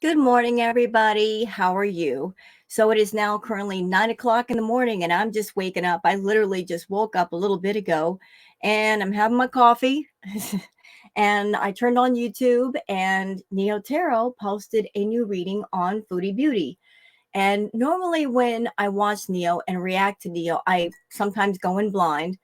Good morning, everybody. How are you? So it is now currently 9 o'clock in the morning, and I'm just waking up. I literally just woke up a little bit ago, and I'm having my coffee. And I turned on YouTube, and Neo Tarot posted a new reading on Foodie Beauty. And normally, when I watch Neo and react to Neo, I sometimes go in blind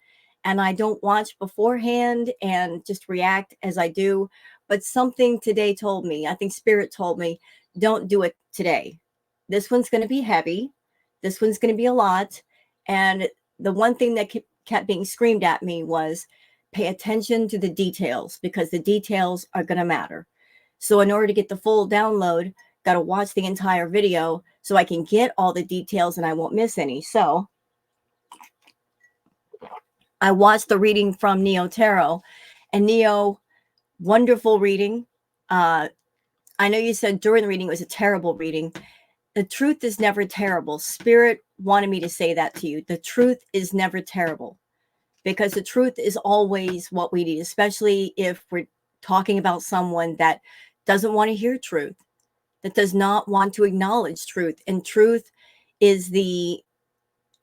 and I don't watch beforehand and just react as I do. But something today told me, I think Spirit told me, don't do it today. This one's going to be heavy. This one's going to be a lot. And the one thing that kept being screamed at me was pay attention to the details, because the details are going to matter. So in order to get the full download, got to watch the entire video so I can get all the details and I won't miss any. So I watched the reading from Neo Tarot, and Neo, wonderful reading. I know you said during the reading it was a terrible reading. The truth is never terrible. Spirit wanted me to say that to you. The truth is never terrible, because the truth is always what we need, especially if we're talking about someone that doesn't want to hear truth, that does not want to acknowledge truth. And truth is the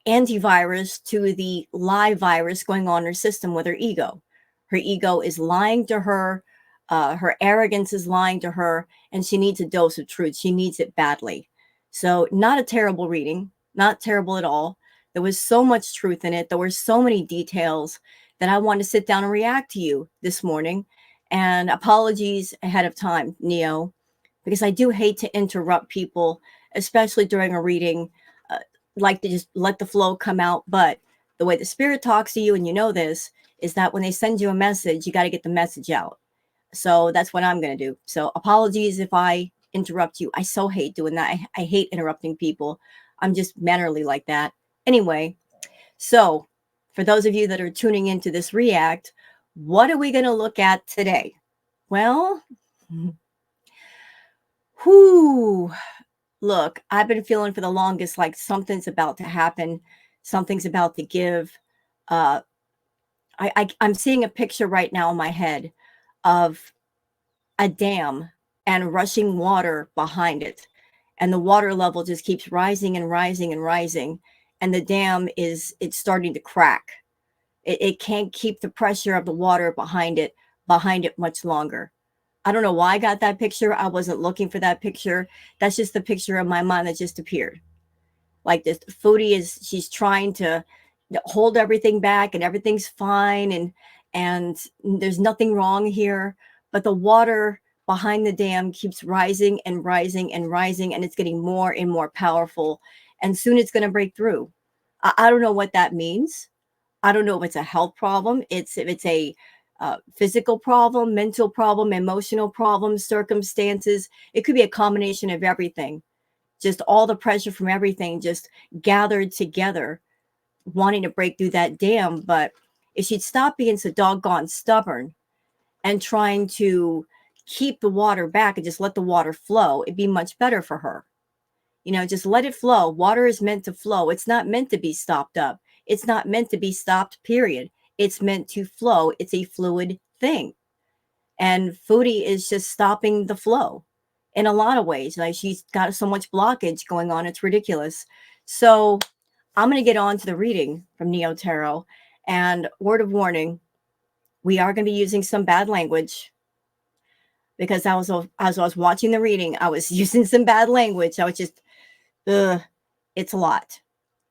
antivirus to the lie virus going on in her system with her ego. Her ego is lying to her. Her arrogance is lying to her, and she needs a dose of truth. She needs it badly. So not a terrible reading, not terrible at all. There was so much truth in it. There were so many details that I wanted to sit down and react to you this morning. And apologies ahead of time, Neo, because I do hate to interrupt people, especially during a reading. Like to just let the flow come out. But the way the Spirit talks to you, and you know this, is that when they send you a message, you got to get the message out. So that's what I'm going to do. So apologies if I interrupt you. I so hate doing that. I hate interrupting people. I'm just mannerly like that. Anyway, so for those of you that are tuning into this react, what are we going to look at today? Well, look, I've been feeling for the longest like something's about to happen. Something's about to give. I'm seeing a picture right now in my head of a dam and rushing water behind it. And the water level just keeps rising and rising and rising. And the dam it's starting to crack. It can't keep the pressure of the water behind it much longer. I don't know why I got that picture. I wasn't looking for that picture. That's just the picture in my mind that just appeared. Like this Foodie she's trying to hold everything back and everything's fine and there's nothing wrong here. but the water behind the dam keeps rising and rising and rising, and it's getting more and more powerful. And soon it's going to break through. I don't know what that means. I don't know if it's a health problem. If it's a physical problem, mental problem, emotional problem, circumstances. It could be a combination of everything. Just all the pressure from everything just gathered together, wanting to break through that dam. But if she'd stop being so doggone stubborn and trying to keep the water back and just let the water flow, it'd be much better for her. You know, just let it flow. Water is meant to flow. It's not meant to be stopped up. It's not meant to be stopped, period. It's meant to flow. It's a fluid thing. And Foodie is just stopping the flow in a lot of ways. Like, she's got so much blockage going on. It's ridiculous. So I'm going to get on to the reading from Neo Tarot. And word of warning, we are going to be using some bad language, because as I was watching the reading, I was using some bad language. I was just, it's a lot.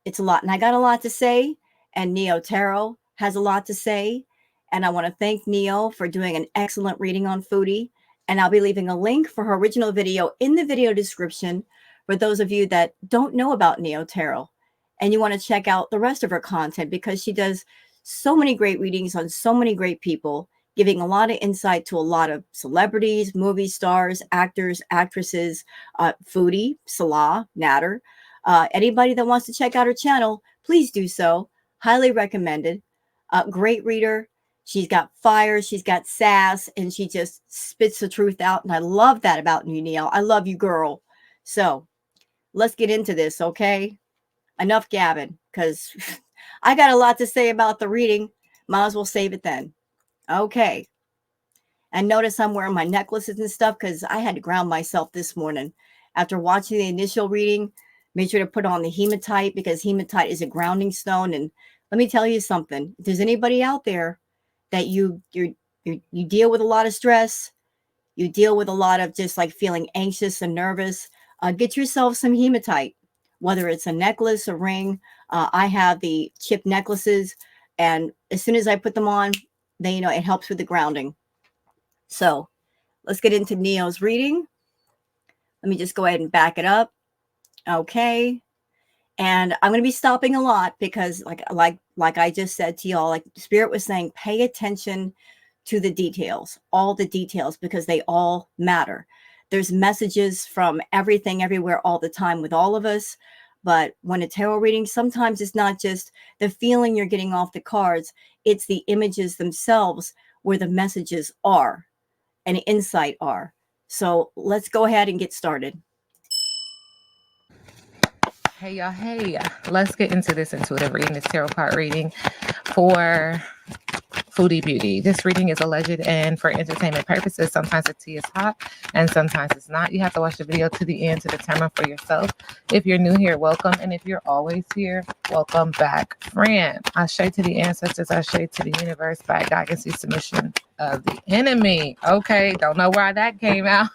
It's a lot. And I got a lot to say. And Neo Tarot has a lot to say. And I want to thank Neo for doing an excellent reading on Foodie. And I'll be leaving a link for her original video in the video description for those of you that don't know about Neo Tarot and you want to check out the rest of her content, because she does so many great readings on so many great people, giving a lot of insight to a lot of celebrities, movie stars, actors, actresses, Foodie, Salah, Natter. Anybody that wants to check out her channel, please do so. Highly recommended. Great reader. She's got fire. She's got sass, and she just spits the truth out. And I love that about you, Neil. I love you, girl. So let's get into this, okay? Enough gabbing, because I got a lot to say about the reading. Might as well save it then. Okay. And notice I'm wearing my necklaces and stuff because I had to ground myself this morning. After watching the initial reading, made sure to put on the hematite, because hematite is a grounding stone. And let me tell you something. If there's anybody out there that you deal with a lot of stress, you deal with a lot of just like feeling anxious and nervous, get yourself some hematite, whether it's a necklace, a ring. I have the chip necklaces, and as soon as I put them on, they, you know, it helps with the grounding. So let's get into Neo's reading. Let me just go ahead and back it up. Okay. And I'm going to be stopping a lot because like I just said to y'all, like Spirit was saying, pay attention to the details, all the details, because they all matter. There's messages from everything, everywhere, all the time with all of us. But when a tarot reading, sometimes it's not just the feeling you're getting off the cards. It's the images themselves where the messages are and insight are. So let's go ahead and get started. Hey y'all, hey, let's get into this intuitive reading, this tarot card reading for Foodie Beauty. This reading is alleged and for entertainment purposes. Sometimes the tea is hot and sometimes it's not. You have to watch the video to the end to determine for yourself. If you're new here, welcome. And if you're always here, welcome back, friend. I shade to the ancestors, I shade to the universe, by guidance and submission of the enemy. Okay, don't know why that came out.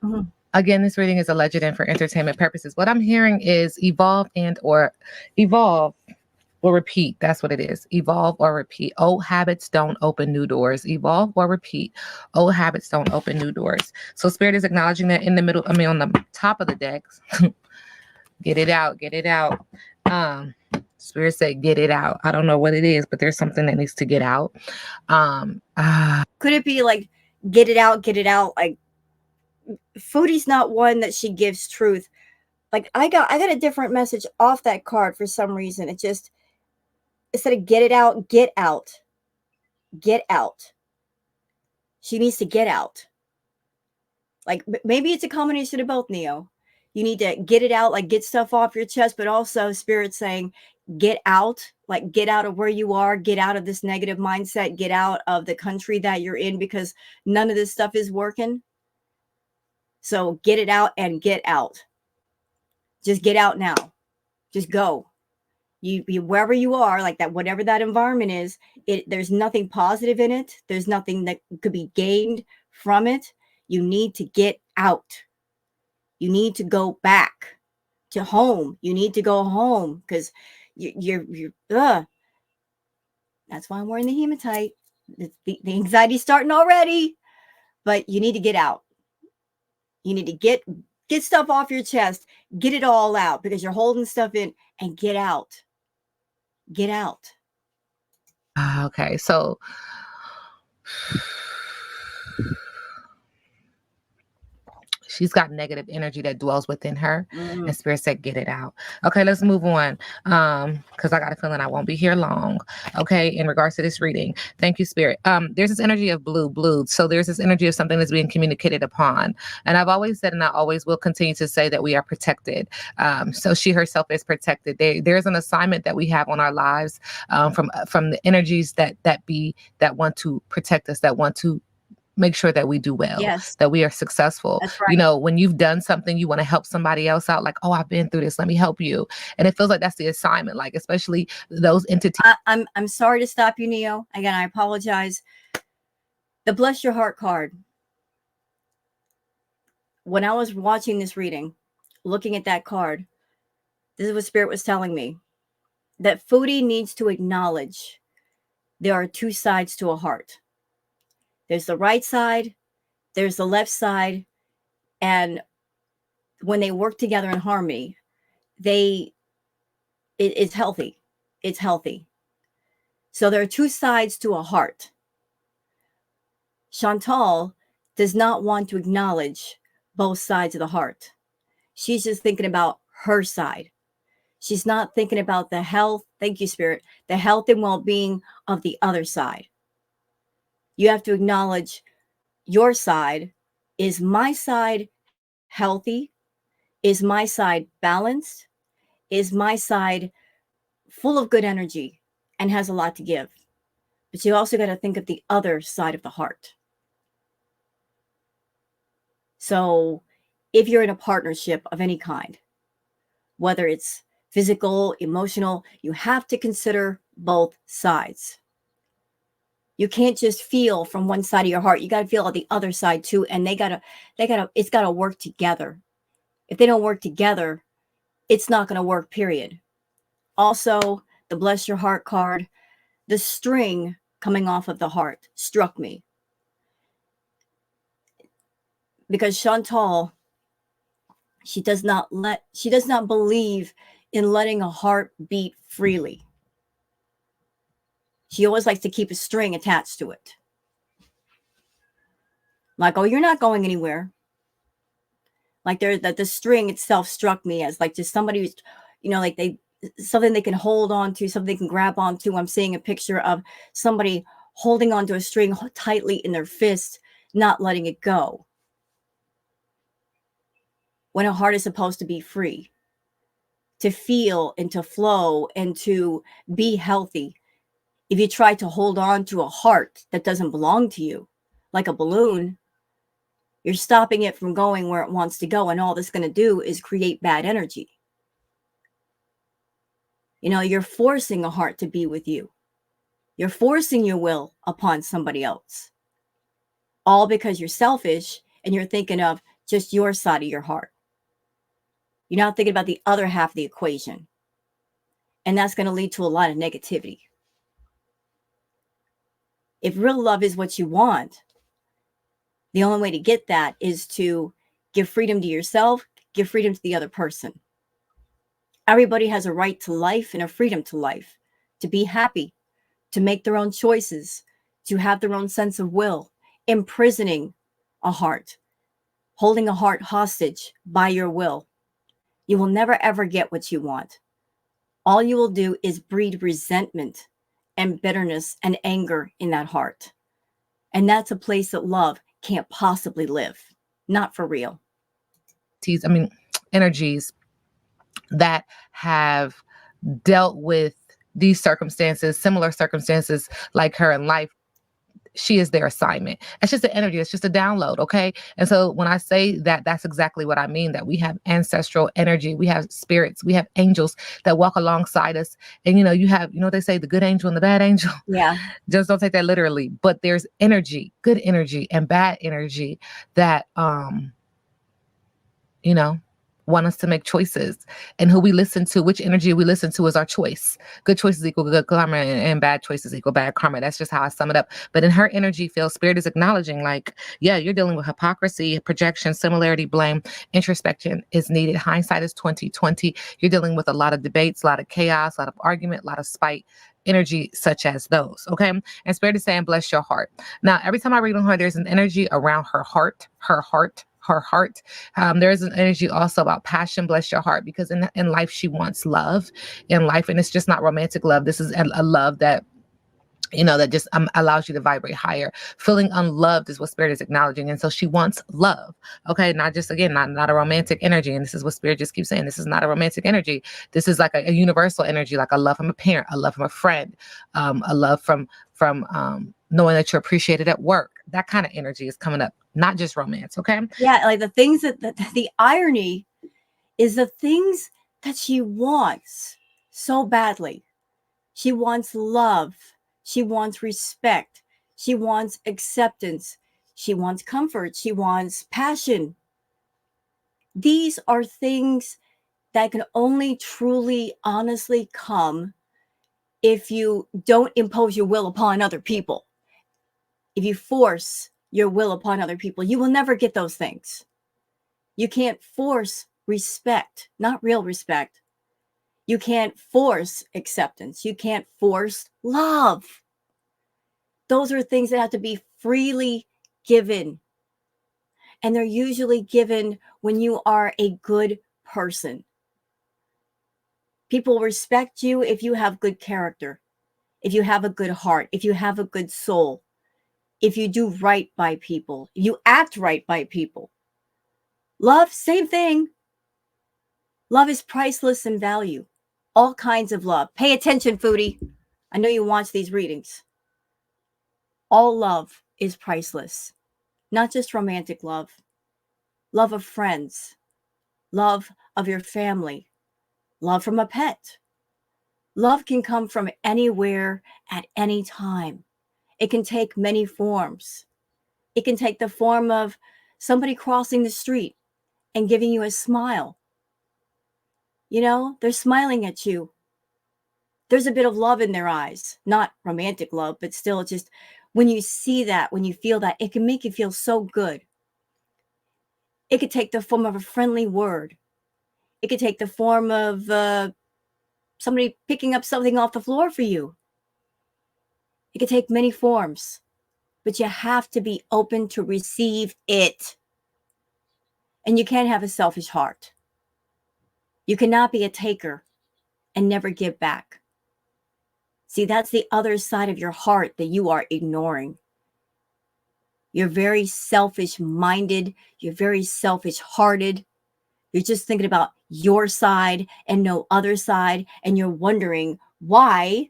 Mm-hmm. Again, this reading is alleged and for entertainment purposes. What I'm hearing is evolve or repeat. That's what it is. Evolve or repeat. Old habits don't open new doors. Evolve or repeat. Old habits don't open new doors. So Spirit is acknowledging that in the middle, on the top of the decks. Get it out. Get it out. Spirit said, get it out. I don't know what it is, but there's something that needs to get out. Could it be like, get it out, like, Foodie's not one that she gives truth. Like I got a different message off that card for some reason. It just, instead of get it out, get out. Get out. She needs to get out. Like maybe it's a combination of both, Neo. You need to get it out, like get stuff off your chest, but also Spirit saying get out, like get out of where you are, get out of this negative mindset, get out of the country that you're in, because none of this stuff is working. So get it out and get out. Just get out now. Just go. You wherever you are, like that, whatever that environment is, there's nothing positive in it. There's nothing that could be gained from it. You need to get out. You need to go back to home. You need to go home because you're that's why I'm wearing the hematite. The anxiety's starting already. but you need to get out. You need to get stuff off your chest, get it all out, because you're holding stuff in, and get out. Get out. Okay, so she's got negative energy that dwells within her, and Spirit said, get it out. Okay, let's move on. Because I got a feeling I won't be here long. Okay, in regards to this reading. Thank you, Spirit. There's this energy of blue. So there's this energy of something that's being communicated upon. And I've always said, and I always will continue to say, that we are protected. So she herself is protected. There's an assignment that we have on our lives, from the energies that want to protect us, that want to make sure that we do well, Yes. that we are successful. That's right. You know, when you've done something, you want to help somebody else out, like, oh, I've been through this, let me help you. And it feels like that's the assignment, like, especially those entities. I'm sorry to stop you, Neo. Again, I apologize. The Bless Your Heart card. When I was watching this reading, looking at that card, this is what Spirit was telling me. That Foodie needs to acknowledge there are two sides to a heart. There's the right side, there's the left side, and when they work together in harmony, it's healthy. It's healthy. So there are two sides to a heart. Chantal does not want to acknowledge both sides of the heart. She's just thinking about her side. She's not thinking about the health, thank you, Spirit, the health and well-being of the other side. You have to acknowledge your side. Is my side healthy? Is my side balanced? Is my side full of good energy and has a lot to give? But you also got to think of the other side of the heart. So if you're in a partnership of any kind, whether it's physical, emotional, you have to consider both sides. You can't just feel from one side of your heart. You got to feel on the other side too. And it's got to work together. If they don't work together, it's not going to work, period. Also, the Bless Your Heart card, the string coming off of the heart struck me. Because Chantal, she does not believe in letting a heart beat freely. She always likes to keep a string attached to it. Like, oh, you're not going anywhere. Like the string itself struck me as like just somebody who's, like something they can hold on to, something they can grab onto. I'm seeing a picture of somebody holding onto a string tightly in their fist, not letting it go. When a heart is supposed to be free, to feel and to flow and to be healthy. If you try to hold on to a heart that doesn't belong to you, like a balloon, you're stopping it from going where it wants to go. And all that's going to do is create bad energy. You're forcing a heart to be with you. You're forcing your will upon somebody else. All because you're selfish and you're thinking of just your side of your heart. You're not thinking about the other half of the equation. And that's going to lead to a lot of negativity. If real love is what you want, the only way to get that is to give freedom to yourself, give freedom to the other person. Everybody has a right to life and a freedom to life, to be happy, to make their own choices, to have their own sense of will. Imprisoning a heart, holding a heart hostage by your will, you will never ever get what you want. All you will do is breed resentment and bitterness and anger in that heart. And that's a place that love can't possibly live. Not for real. Energies that have dealt with these circumstances, similar circumstances like her in life. She is their assignment. It's just an energy. It's just a download. Okay. And so when I say that, that's exactly what I mean, that we have ancestral energy. We have spirits. We have angels that walk alongside us. And, you have, they say the good angel and the bad angel. Yeah. Just don't take that literally. But there's energy, good energy and bad energy that, want us to make choices, and who we listen to, which energy we listen to is our choice. Good choices equal good karma, and bad choices equal bad karma. That's just how I sum it up. But in her energy field, spirit is acknowledging, like, yeah, you're dealing with hypocrisy, projection, similarity, blame, introspection is needed. Hindsight is 2020. You're dealing with a lot of debates, a lot of chaos, a lot of argument, a lot of spite, energy such as those. Okay. And spirit is saying, bless your heart. Now, every time I read on her, there's an energy around her heart, her heart, her heart. There's an energy also about passion. Bless your heart, because in life, she wants love in life. And it's just not romantic love. This is a love that, that just allows you to vibrate higher. Feeling unloved is what spirit is acknowledging. And so she wants love. Okay. Not just, again, not a romantic energy. And this is what spirit just keeps saying. This is not a romantic energy. This is like a universal energy, like a love from a parent, a love from a friend, a love from knowing that you're appreciated at work. That kind of energy is coming up, not just romance. Okay. Yeah. Like the things that the irony is the things that she wants so badly. She wants love. She wants respect. She wants acceptance. She wants comfort. She wants passion. These are things that can only truly, honestly come if you don't impose your will upon other people. If you force your will upon other people, you will never get those things. You can't force respect, not real respect. You can't force acceptance. You can't force love. Those are things that have to be freely given. And they're usually given when you are a good person. People respect you if you have good character, if you have a good heart, if you have a good soul, if you do right by people, you act right by people. Love, same thing. Love is priceless in value. All kinds of love. Pay attention, foodie. I know you watch these readings. All love is priceless. Not just romantic love. Love of friends. Love of your family. Love from a pet. Love can come from anywhere at any time. It can take many forms. It can take the form of somebody crossing the street and giving you a smile. They're smiling at you. There's a bit of love in their eyes, not romantic love, but still, just when you see that, when you feel that, it can make you feel so good. It could take the form of a friendly word. It could take the form of somebody picking up something off the floor for you. It could take many forms, but you have to be open to receive it. And you can't have a selfish heart. You cannot be a taker and never give back. See, that's the other side of your heart that you are ignoring. You're very selfish-minded. You're very selfish-hearted. You're just thinking about your side and no other side, and you're wondering why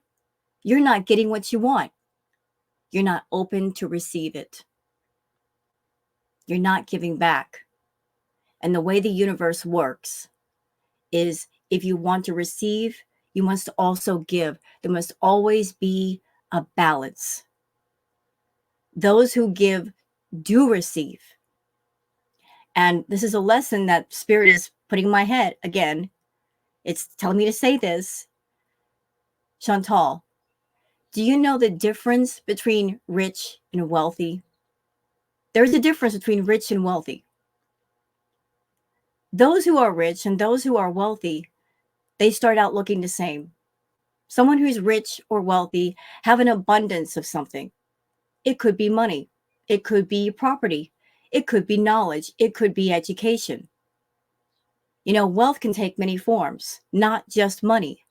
you're not getting what you want. You're not open to receive it. You're not giving back. And the way the universe works is if you want to receive, you must also give. There must always be a balance. Those who give do receive. And this is a lesson that Spirit is putting in my head. Again, it's telling me to say this. Chantal, do you know the difference between rich and wealthy? There's a difference between rich and wealthy. Those who are rich and those who are wealthy, they start out looking the same. Someone who's rich or wealthy have an abundance of something. It could be money. It could be property. It could be knowledge. It could be education. Wealth can take many forms, not just money.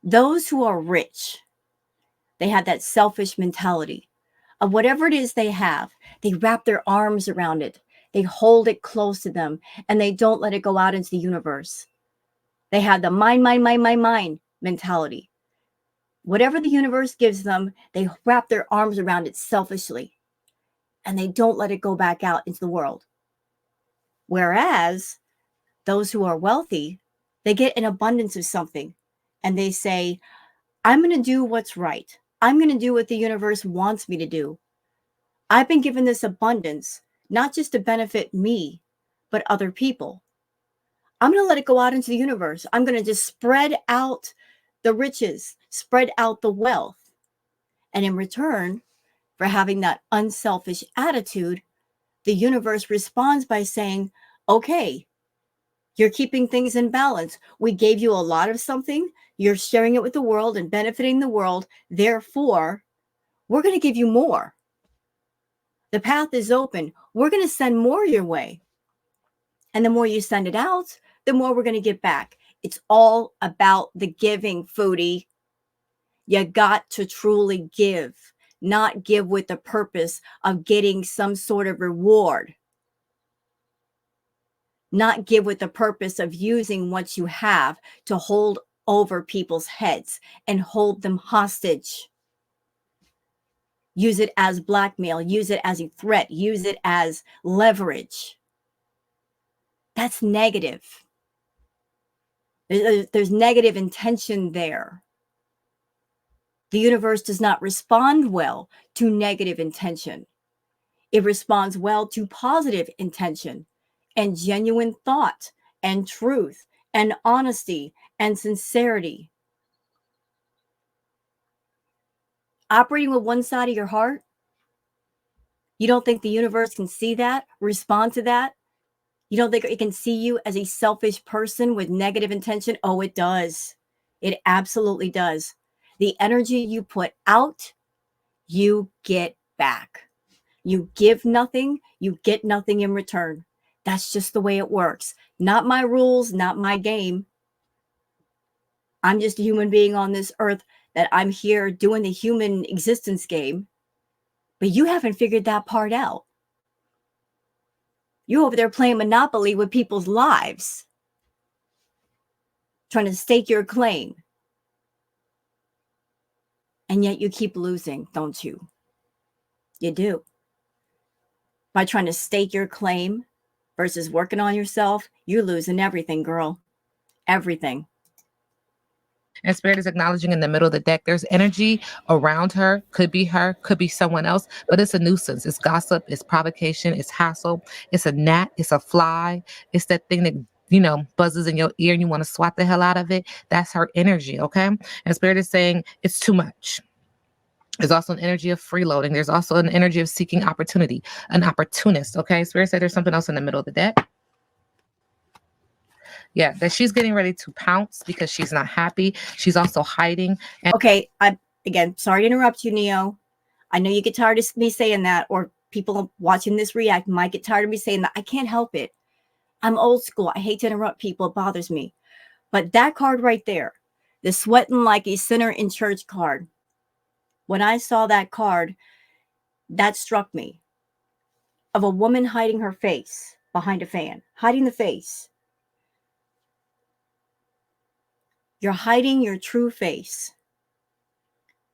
Those who are rich, they have that selfish mentality of whatever it is they have. They wrap their arms around it. They hold it close to them, and they don't let it go out into the universe. They have the mine mentality. Whatever the universe gives them, they wrap their arms around it selfishly, and they don't let it go back out into the world. Whereas those who are wealthy, they get an abundance of something, and they say, I'm going to do what's right. I'm going to do what the universe wants me to do. I've been given this abundance, not just to benefit me, but other people. I'm going to let it go out into the universe. I'm going to just spread out the riches, spread out the wealth. And in return for having that unselfish attitude, the universe responds by saying, okay, you're keeping things in balance. We gave you a lot of something. You're sharing it with the world and benefiting the world. Therefore, we're going to give you more. The path is open. We're going to send more your way. And the more you send it out, the more we're going to get back. It's all about the giving, Foodie. You got to truly give, not give with the purpose of getting some sort of reward. Not give with the purpose of using what you have to hold over people's heads and hold them hostage. Use it as blackmail, use it as a threat, use it as leverage. That's negative. There's negative intention there. The universe does not respond well to negative intention. It responds well to positive intention and genuine thought and truth and honesty and sincerity. Operating with one side of your heart, you don't think the universe can see that, respond to that? You don't think it can see you as a selfish person with negative intention? Oh, it does. It absolutely does. The energy you put out, you get back. You give nothing, you get nothing in return. That's just the way it works. Not my rules, not my game. I'm just a human being on this earth that I'm here doing the human existence game. But you haven't figured that part out. You're over there playing Monopoly with people's lives, trying to stake your claim. And yet you keep losing, don't you? You do. By trying to stake your claim versus working on yourself, you're losing everything, girl. Everything. And Spirit is acknowledging in the middle of the deck, there's energy around her, could be her, could be someone else, but it's a nuisance. It's gossip, it's provocation, it's hassle, it's a gnat, it's a fly, it's that thing that buzzes in your ear and you want to swat the hell out of it. That's her energy, okay? And Spirit is saying it's too much. There's also an energy of freeloading. There's also an energy of seeking opportunity, an opportunist, okay? Spirit said there's something else in the middle of the deck. Yeah, that she's getting ready to pounce because she's not happy. She's also hiding. Okay, again, sorry to interrupt you, Neo. I know you get tired of me saying that, or people watching this react might get tired of me saying that. I can't help it. I'm old school. I hate to interrupt people. It bothers me. But that card right there, the sweating like a sinner in church card, when I saw that card, that struck me of a woman hiding her face behind a fan, hiding the face. You're hiding your true face.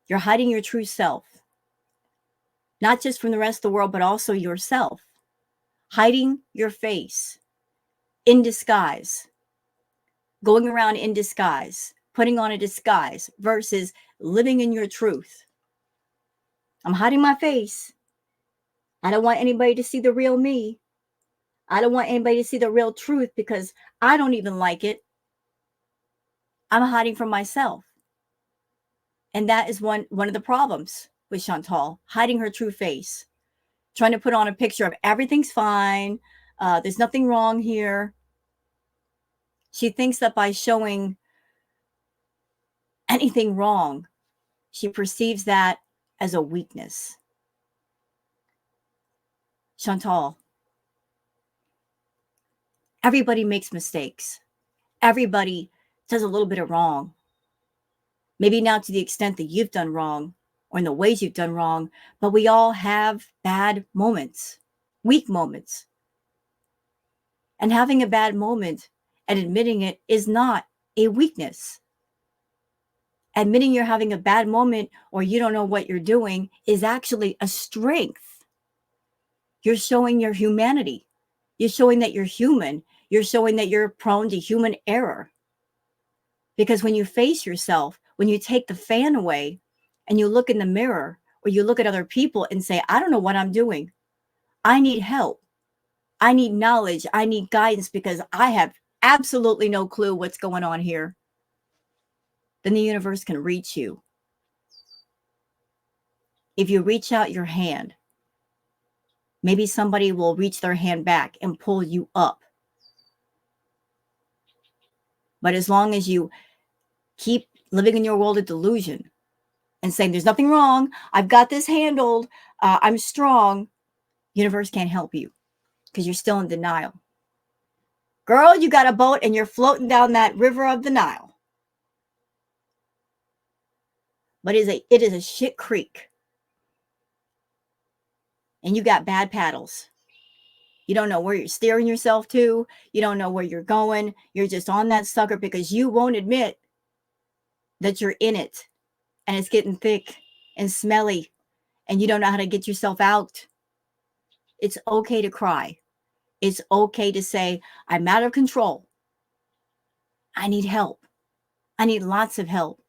You're hiding your true self. Not just from the rest of the world, but also yourself. Hiding your face in disguise. Going around in disguise. Putting on a disguise versus living in your truth. I'm hiding my face. I don't want anybody to see the real me. I don't want anybody to see the real truth because I don't even like it. I'm hiding from myself. And that is one of the problems with Chantal, hiding her true face, trying to put on a picture of everything's fine. There's nothing wrong here. She thinks that by showing anything wrong, she perceives that as a weakness. Chantal, everybody makes mistakes. Everybody does a little bit of wrong. Maybe not to the extent that you've done wrong or in the ways you've done wrong, but we all have bad moments, weak moments. And having a bad moment and admitting it is not a weakness. Admitting you're having a bad moment or you don't know what you're doing is actually a strength. You're showing your humanity. You're showing that you're human. You're showing that you're prone to human error. Because when you face yourself, when you take the fan away and you look in the mirror or you look at other people and say, I don't know what I'm doing. I need help. I need knowledge. I need guidance because I have absolutely no clue what's going on here, then the universe can reach you. If you reach out your hand, maybe somebody will reach their hand back and pull you up. But as long as you keep living in your world of delusion and saying, there's nothing wrong, I've got this handled, I'm strong, universe can't help you because you're still in denial. Girl, you got a boat and you're floating down that river of the Nile. But it is a shit creek. And you got bad paddles. You don't know where you're steering yourself to. You don't know where you're going. You're just on that sucker because you won't admit that you're in it. And it's getting thick and smelly. And you don't know how to get yourself out. It's okay to cry. It's okay to say, I'm out of control. I need help. I need lots of help.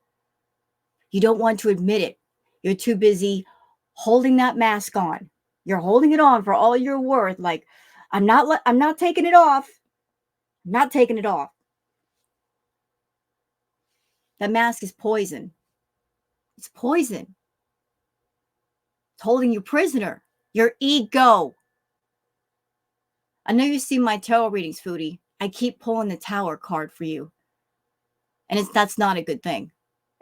You don't want to admit it. You're too busy holding that mask on. You're holding it on for all you're worth. Like, I'm not taking it off. I'm not taking it off. That mask is poison. It's poison. It's holding you prisoner. Your ego. I know you see my tarot readings, Foodie. I keep pulling the Tower card for you. And that's not a good thing.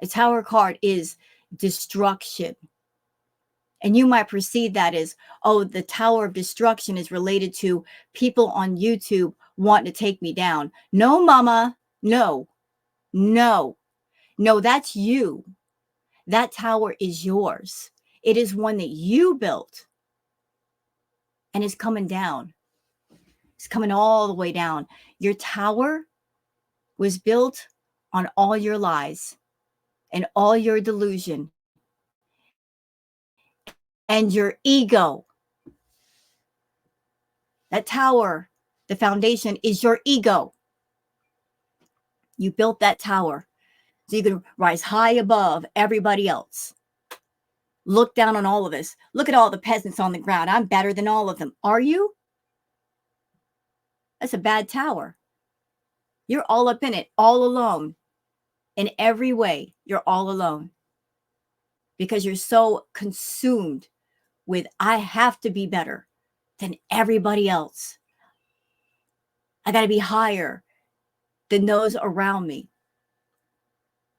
A Tower card is destruction. And you might perceive that as, oh, the Tower of Destruction is related to people on YouTube wanting to take me down. No, mama. No. No. No, that's you. That tower is yours. It is one that you built. And it's coming down. It's coming all the way down. Your tower was built on all your lies and all your delusion and your ego. That tower, the foundation, is your ego. You built that tower so you can rise high above everybody else. Look down on all of us. Look at all the peasants on the ground. I'm better than all of them. Are you? That's a bad tower. You're all up in it, all alone. In every way, you're all alone. Because you're so consumed with, I have to be better than everybody else. I got to be higher than those around me.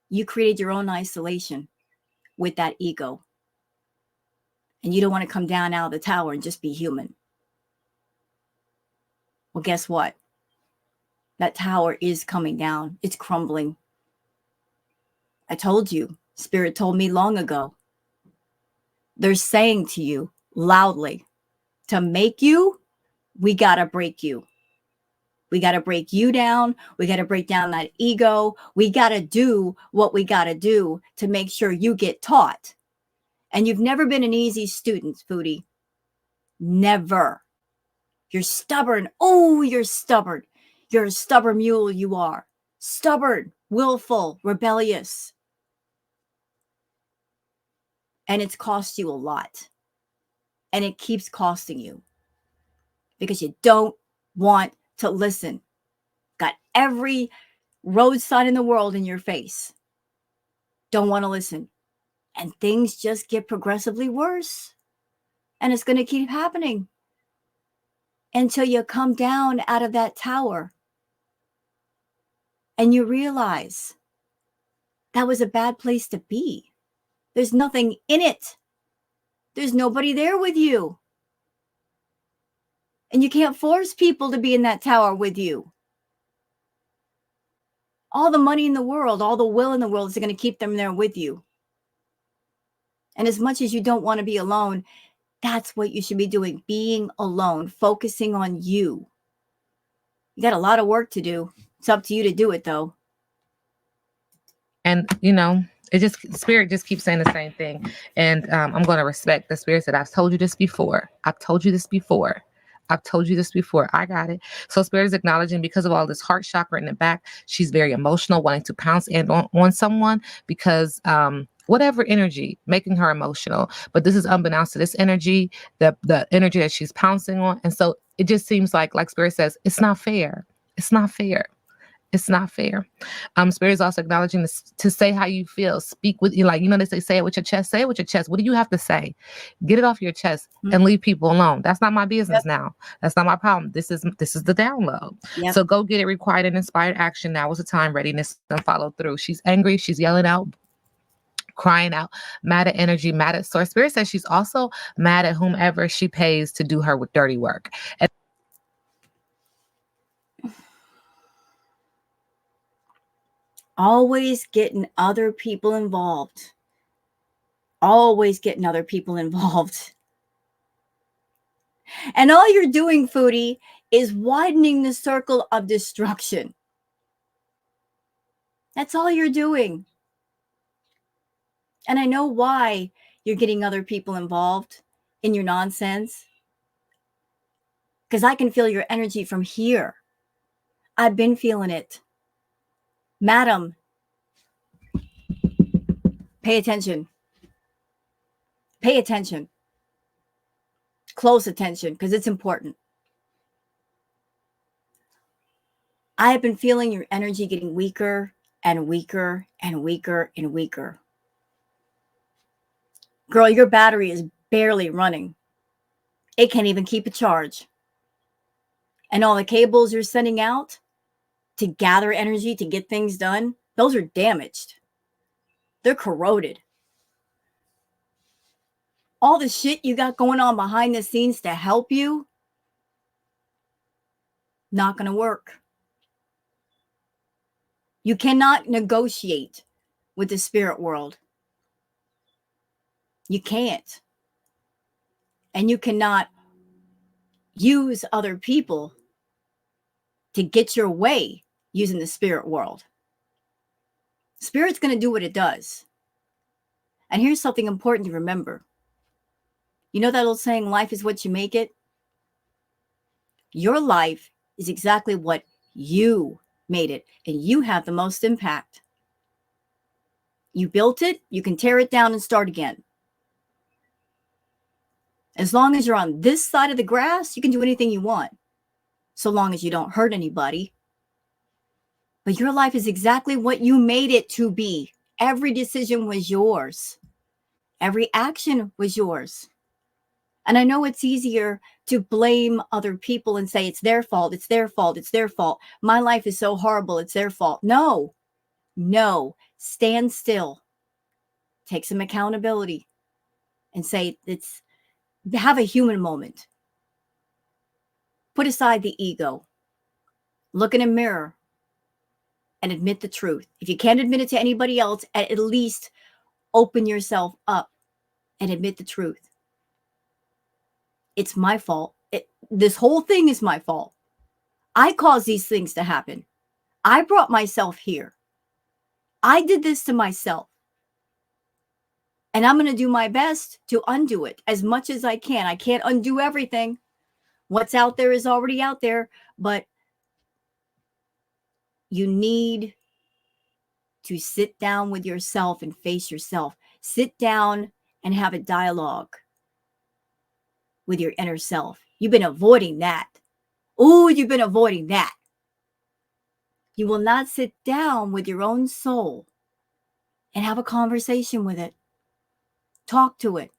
You created your own isolation with that ego. And you don't want to come down out of the tower and just be human. Well, guess what? That tower is coming down. It's crumbling. I told you. Spirit told me long ago. They're saying to you loudly, to make you, we got to break you. We got to break you down. We got to break down that ego. We got to do what we got to do to make sure you get taught. And you've never been an easy student, Foodie. Never. You're stubborn. Oh, you're stubborn. You're a stubborn mule, you are. Stubborn, willful, rebellious. And it's cost you a lot. And it keeps costing you. Because you don't want to listen. Got every road sign in the world in your face. Don't want to listen. And things just get progressively worse. And it's going to keep happening. Until you come down out of that tower. And you realize that was a bad place to be. There's nothing in it. There's nobody there with you. And you can't force people to be in that tower with you. All the money in the world, all the will in the world is going to keep them there with you. And as much as you don't want to be alone, that's what you should be doing. Being alone, focusing on you. You got a lot of work to do. It's up to you to do it, though. And, Spirit just keeps saying the same thing. And I'm going to respect the Spirit that I've told you this before. I've told you this before. I've told you this before. I got it. So Spirit is acknowledging because of all this heart chakra in the back, she's very emotional, wanting to pounce on someone because whatever energy making her emotional. But this is unbeknownst to this energy, the energy that she's pouncing on. And so it just seems like Spirit says, it's not fair. It's not fair. It's not fair. Spirit is also acknowledging this, to say how you feel. Speak with you, like, they say it with your chest. Say it with your chest. What do you have to say? Get it off your chest and leave people alone. That's not my business now. That's not my problem. This is the download. So go get it. Required and inspired action. Now is the time. Readiness and follow through. She's angry. She's yelling out, crying out, mad at energy, mad at source. Spirit says she's also mad at whomever she pays to do her dirty work. Always getting other people involved. Always getting other people involved. And all you're doing, Foodie, is widening the circle of destruction. That's all you're doing. And I know why you're getting other people involved in your nonsense. Because I can feel your energy from here. I've been feeling it. Madam, pay attention. Pay attention. Close attention, because it's important. I have been feeling your energy getting weaker and weaker and weaker and weaker. Girl, your battery is barely running. It can't even keep a charge. And all the cables you're sending out to gather energy to get things done, those are damaged. They're corroded. All the shit you got going on behind the scenes to help you, not going to work. You cannot negotiate with the spirit world. You can't. And you cannot use other people to get your way using the spirit world. Spirit's going to do what it does. And here's something important to remember. You know that old saying, life is what you make it? Your life is exactly what you made it, and you have the most impact. You built it, you can tear it down and start again. As long as you're on this side of the grass, you can do anything you want, so long as you don't hurt anybody. But your life is exactly what you made it to be. Every decision was yours. Every action was yours. And I know it's easier to blame other people and say it's their fault, it's their fault, it's their fault. My life is so horrible, it's their fault. No. Stand still. Take some accountability and say have a human moment. Put aside the ego. Look in a mirror and admit the truth. If you can't admit it to anybody else, at least open yourself up and admit the truth. It's my fault. This whole thing is my fault. I caused these things to happen. I brought myself here. I did this to myself. And I'm going to do my best to undo it as much as I can. I can't undo everything. What's out there is already out there. But you need to sit down with yourself and face yourself. Sit down and have a dialogue with your inner self. You've been avoiding that. Oh, you've been avoiding that. You will not sit down with your own soul and have a conversation with it. Talk to it.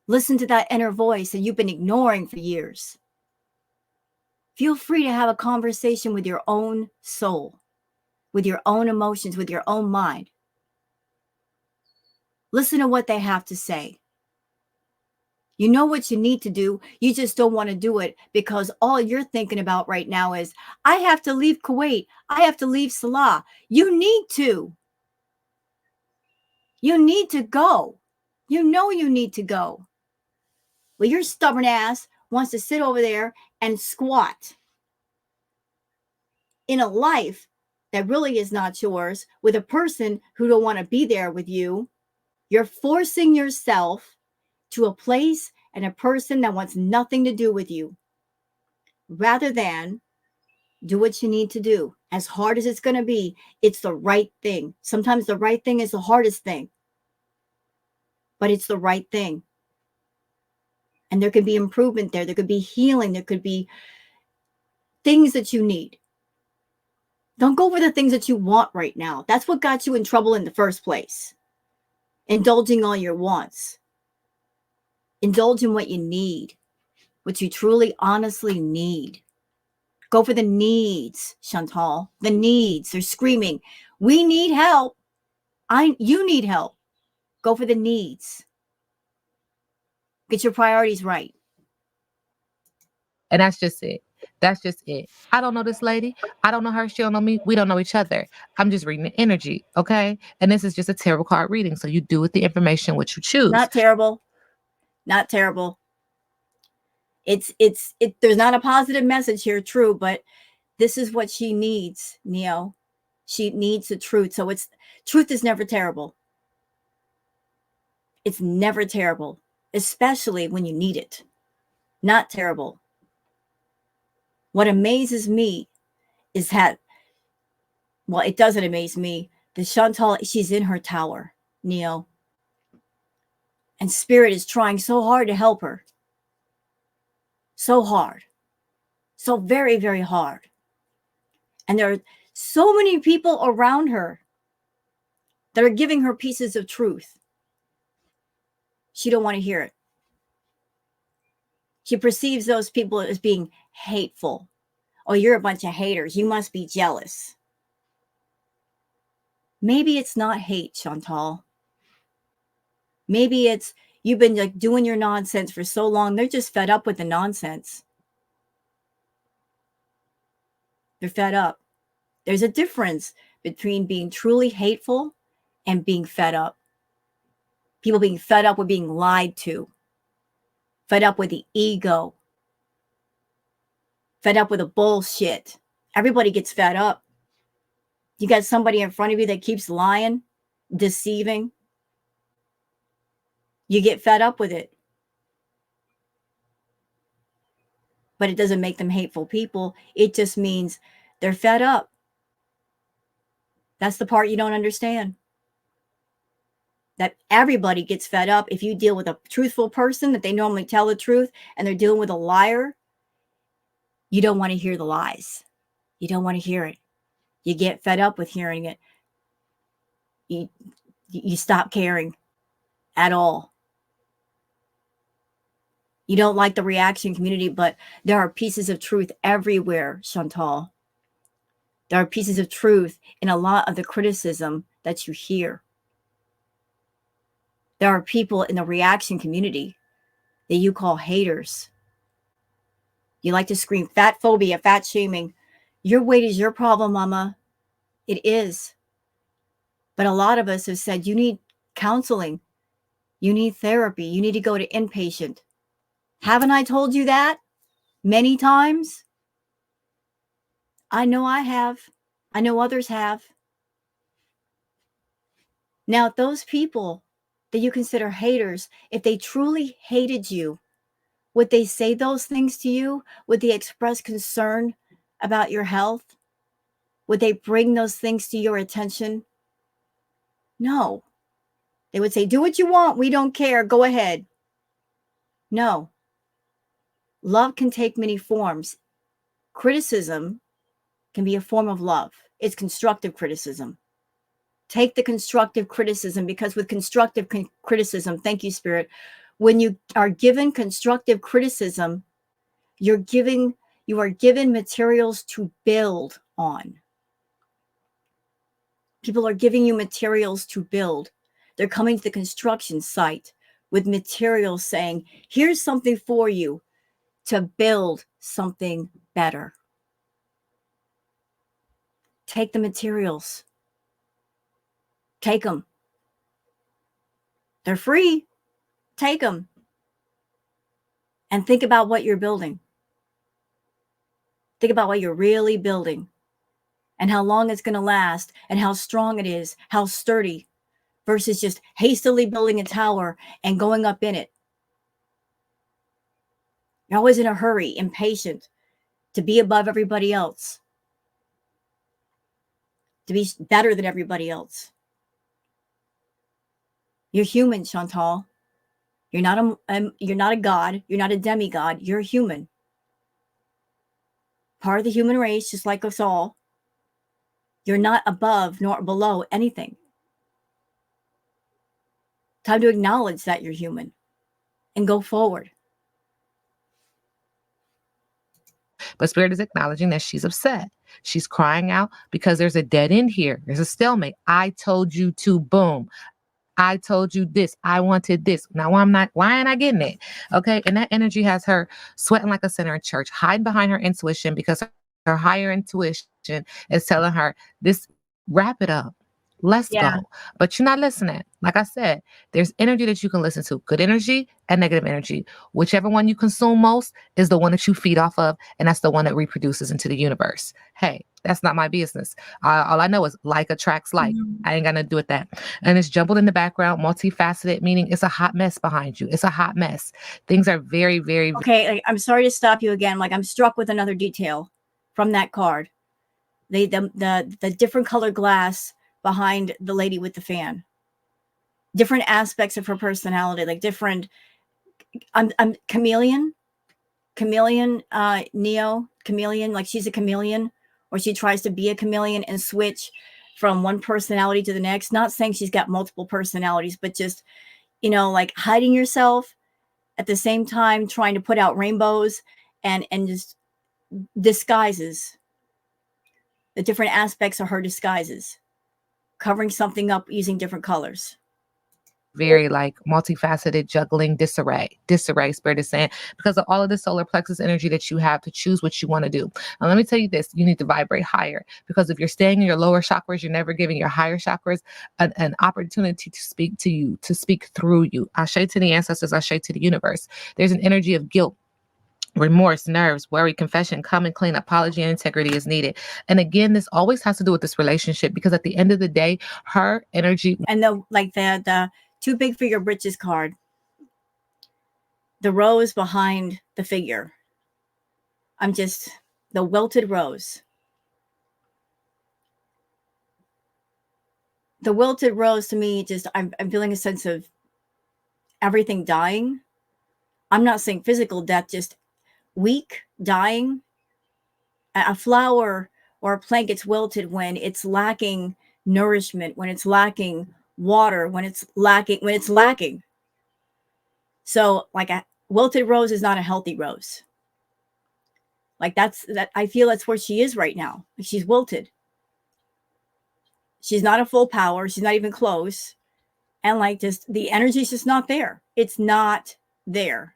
Listen to that inner voice that you've been ignoring for years. Feel free to have a conversation with your own soul, with your own emotions, with your own mind. Listen to what they have to say. You know what you need to do. You just don't want to do it because all you're thinking about right now is, I have to leave Kuwait. I have to leave Salah. You need to. You need to go. You know you need to go. Well, your stubborn ass wants to sit over there and squat in a life that really is not yours with a person who don't want to be there with you. You're forcing yourself to a place and a person that wants nothing to do with you, rather than do what you need to do. As hard as it's going to be, it's the right thing. Sometimes the right thing is the hardest thing, but it's the right thing. And there could be improvement there. There could be healing. There could be things that you need. Don't go for the things that you want right now. That's what got you in trouble in the first place. Indulging all your wants. Indulge in what you need, what you truly, honestly need. Go for the needs, Chantal. The needs. They're screaming, we need help. You need help. Go for the needs. Get your priorities right. And that's just it. That's just it. I don't know this lady. I don't know her. She don't know me. We don't know each other. I'm just reading the energy. Okay. And this is just a tarot card reading. So you do with the information what you choose. Not terrible. Not terrible. There's not a positive message here, true, but this is what she needs, Neo. She needs the truth. So truth is never terrible. It's never terrible, especially when you need it. Not terrible. What amazes me is that, well, it doesn't amaze me. The Chantal, she's in her tower, Neo. And Spirit is trying so hard to help her. So hard. So very, very hard. And there are so many people around her that are giving her pieces of truth. She don't want to hear it. She perceives those people as being hateful. Oh, you're a bunch of haters. You must be jealous. Maybe it's not hate, Chantal. Maybe it's you've been like doing your nonsense for so long. They're just fed up with the nonsense. They're fed up. There's a difference between being truly hateful and being fed up. People being fed up with being lied to. Fed up with the ego. Fed up with the bullshit. Everybody gets fed up. You got somebody in front of you that keeps lying, deceiving. You get fed up with it. But it doesn't make them hateful people. It just means they're fed up. That's the part you don't understand. That everybody gets fed up. If you deal with a truthful person that they normally tell the truth and they're dealing with a liar, you don't want to hear the lies. You don't want to hear it. You get fed up with hearing it. You stop caring at all. You don't like the reaction community, but there are pieces of truth everywhere, Chantal. There are pieces of truth in a lot of the criticism that you hear. There are people in the reaction community that you call haters. You like to scream fat phobia, fat shaming. Your weight is your problem, mama. It is. But a lot of us have said you need counseling. You need therapy. You need to go to inpatient. Haven't I told you that many times? I know I have. I know others have. Now, those people that you consider haters, if they truly hated you, would they say those things to you? Would they express concern about your health? Would they bring those things to your attention? No. They would say, do what you want. We don't care. Go ahead. No. Love can take many forms. Criticism can be a form of love. It's constructive criticism. Take the constructive criticism, because with constructive criticism, thank you, Spirit, when you are given constructive criticism, you are given materials to build on. People are giving you materials to build. They're coming to the construction site with materials saying, here's something for you to build something better. Take the materials. Take them. They're free. Take them. And think about what you're building. Think about what you're really building and how long it's going to last and how strong it is, how sturdy, versus just hastily building a tower and going up in it. You're always in a hurry, impatient to be above everybody else, to be better than everybody else. You're human, Chantal. You're not a god. You're not a demigod. You're human. Part of the human race, just like us all. You're not above nor below anything. Time to acknowledge that you're human and go forward. But Spirit is acknowledging that she's upset. She's crying out because there's a dead end here. There's a stalemate. I told you to, boom. I told you this. I wanted this. Now why ain't I getting it? Okay. And that energy has her sweating like a sinner in church, hiding behind her intuition because her higher intuition is telling her this, wrap it up. Let's go. But you're not listening. Like I said, there's energy that you can listen to, good energy and negative energy. Whichever one you consume most is the one that you feed off of. And that's the one that reproduces into the universe. Hey, that's not my business. All I know is like attracts like. I ain't got to do with that. And it's jumbled in the background, multifaceted, meaning it's a hot mess behind you. It's a hot mess. Things are very, very. Okay, I'm sorry to stop you again. Like, I'm struck with another detail from that card. The different colored glass behind the lady with the fan. Different aspects of her personality, like different. I'm chameleon, Neo, chameleon. Like she's a chameleon, or she tries to be a chameleon and switch from one personality to the next. Not saying she's got multiple personalities, but just, like hiding yourself at the same time, trying to put out rainbows and just disguises. The different aspects of her disguises, covering something up using different colors. Very like multifaceted, juggling, disarray, Spirit is saying, because of all of the solar plexus energy that you have to choose what you want to do. And let me tell you this, you need to vibrate higher, because if you're staying in your lower chakras, you're never giving your higher chakras an opportunity to speak to you, to speak through you. Ashe to the ancestors, ashe to the universe. There's an energy of guilt, remorse, nerves, worry, confession, come and clean, apology, and integrity is needed. And again, this always has to do with this relationship, because at the end of the day, her energy. And the too big for your britches card, the rose behind the figure. The wilted rose. The wilted rose to me, I'm feeling a sense of everything dying. I'm not saying physical death, just weak, dying. A flower or a plant gets wilted when it's lacking nourishment, when it's lacking water, when it's lacking. So like a wilted rose is not a healthy rose. Like I feel that's where she is right now. Like she's wilted. She's not at full power. She's not even close. And like just the energy's just not there. It's not there.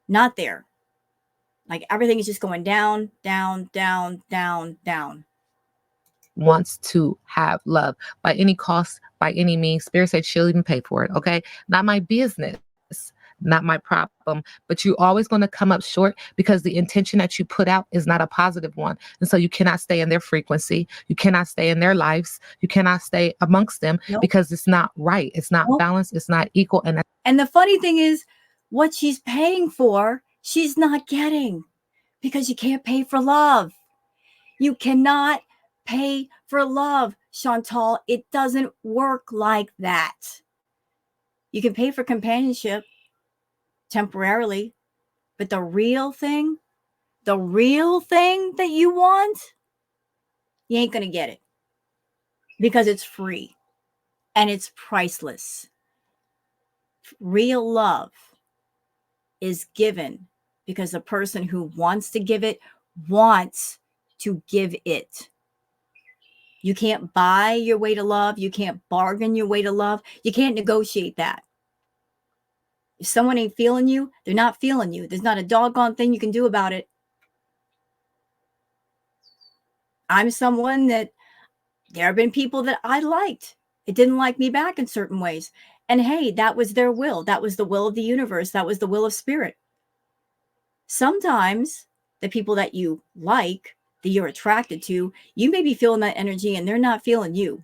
Not there. Like everything is just going down, down, down, down, down. Wants to have love by any cost, by any means. Spirit said she'll even pay for it. Okay. Not my business, not my problem, but you're always going to come up short because the intention that you put out is not a positive one. And so you cannot stay in their frequency. You cannot stay in their lives. You cannot stay amongst them because it's not right. It's not balanced. It's not equal. And the funny thing is, what she's paying for, she's not getting, because you can't pay for love. You cannot pay for love, Chantal. It doesn't work like that. You can pay for companionship temporarily, but the real thing that you want, you ain't going to get it, because it's free and it's priceless. Real love is given because the person who wants to give it wants to give it. You can't buy your way to love. You can't bargain your way to love. You can't negotiate that. If someone ain't feeling you, they're not feeling you. There's not a doggone thing you can do about it. I'm someone that there have been people that I liked. It didn't like me back in certain ways. And hey, that was their will. That was the will of the universe. That was the will of spirit. Sometimes the people that you like, that you're attracted to, you may be feeling that energy and they're not feeling you.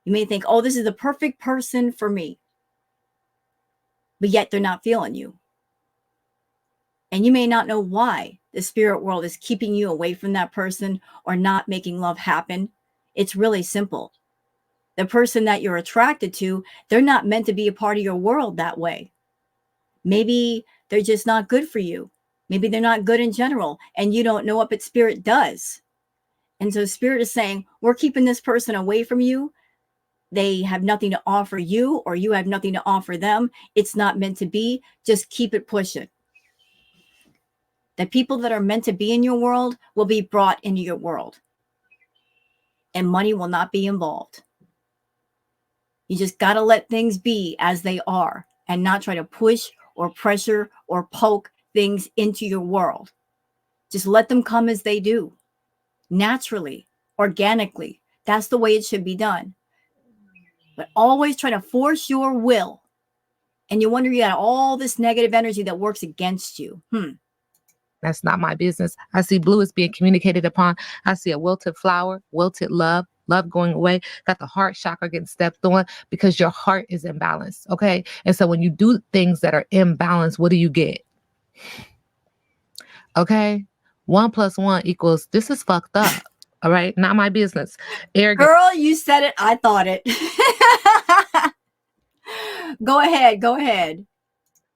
You may think, oh, this is the perfect person for me. But yet they're not feeling you. And you may not know why the spirit world is keeping you away from that person or not making love happen. It's really simple. The person that you're attracted to, they're not meant to be a part of your world that way. Maybe they're just not good for you. Maybe they're not good in general, and you don't know what but spirit does. And so Spirit is saying, we're keeping this person away from you. They have nothing to offer you, or you have nothing to offer them. It's not meant to be. Just keep it pushing. The people that are meant to be in your world will be brought into your world. And money will not be involved. You just got to let things be as they are and not try to push or pressure or poke things into your world. Just let them come as they do, naturally, organically. That's the way it should be done. But always try to force your will. And you wonder, you got all this negative energy that works against you. That's not my business. I see blue is being communicated upon. I see a wilted flower, wilted love, love going away. Got the heart chakra getting stepped on because your heart is imbalanced. Okay. And so when you do things that are imbalanced, what do you get? Okay. 1 + 1 = this is fucked up. All right. Not my business. Arrogant. Girl, you said it. I thought it. Go ahead. Go ahead.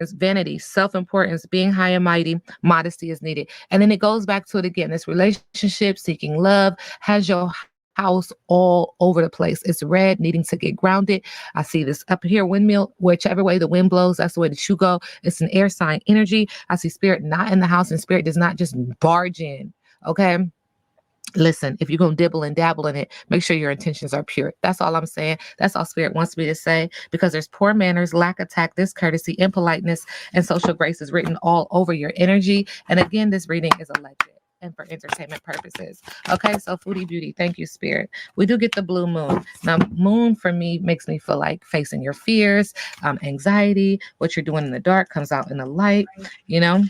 It's vanity, self-importance, being high and mighty, modesty is needed. And then it goes back to it again. This relationship, seeking love, has your house all over the place. It's red, needing to get grounded. I see this up here, windmill, whichever way the wind blows, that's the way that you go. It's an air sign energy. I see Spirit not in the house, and Spirit does not just barge in. Okay. Listen, if you're going to dibble and dabble in it, make sure your intentions are pure. That's all I'm saying. That's all Spirit wants me to say, because there's poor manners, lack of tact, discourtesy, impoliteness, and social grace is written all over your energy. And again, this reading is alleged and for entertainment purposes. Okay, so Foodie Beauty, thank you, Spirit. We do get the blue moon. Now, moon for me makes me feel like facing your fears, anxiety, what you're doing in the dark comes out in the light, you know?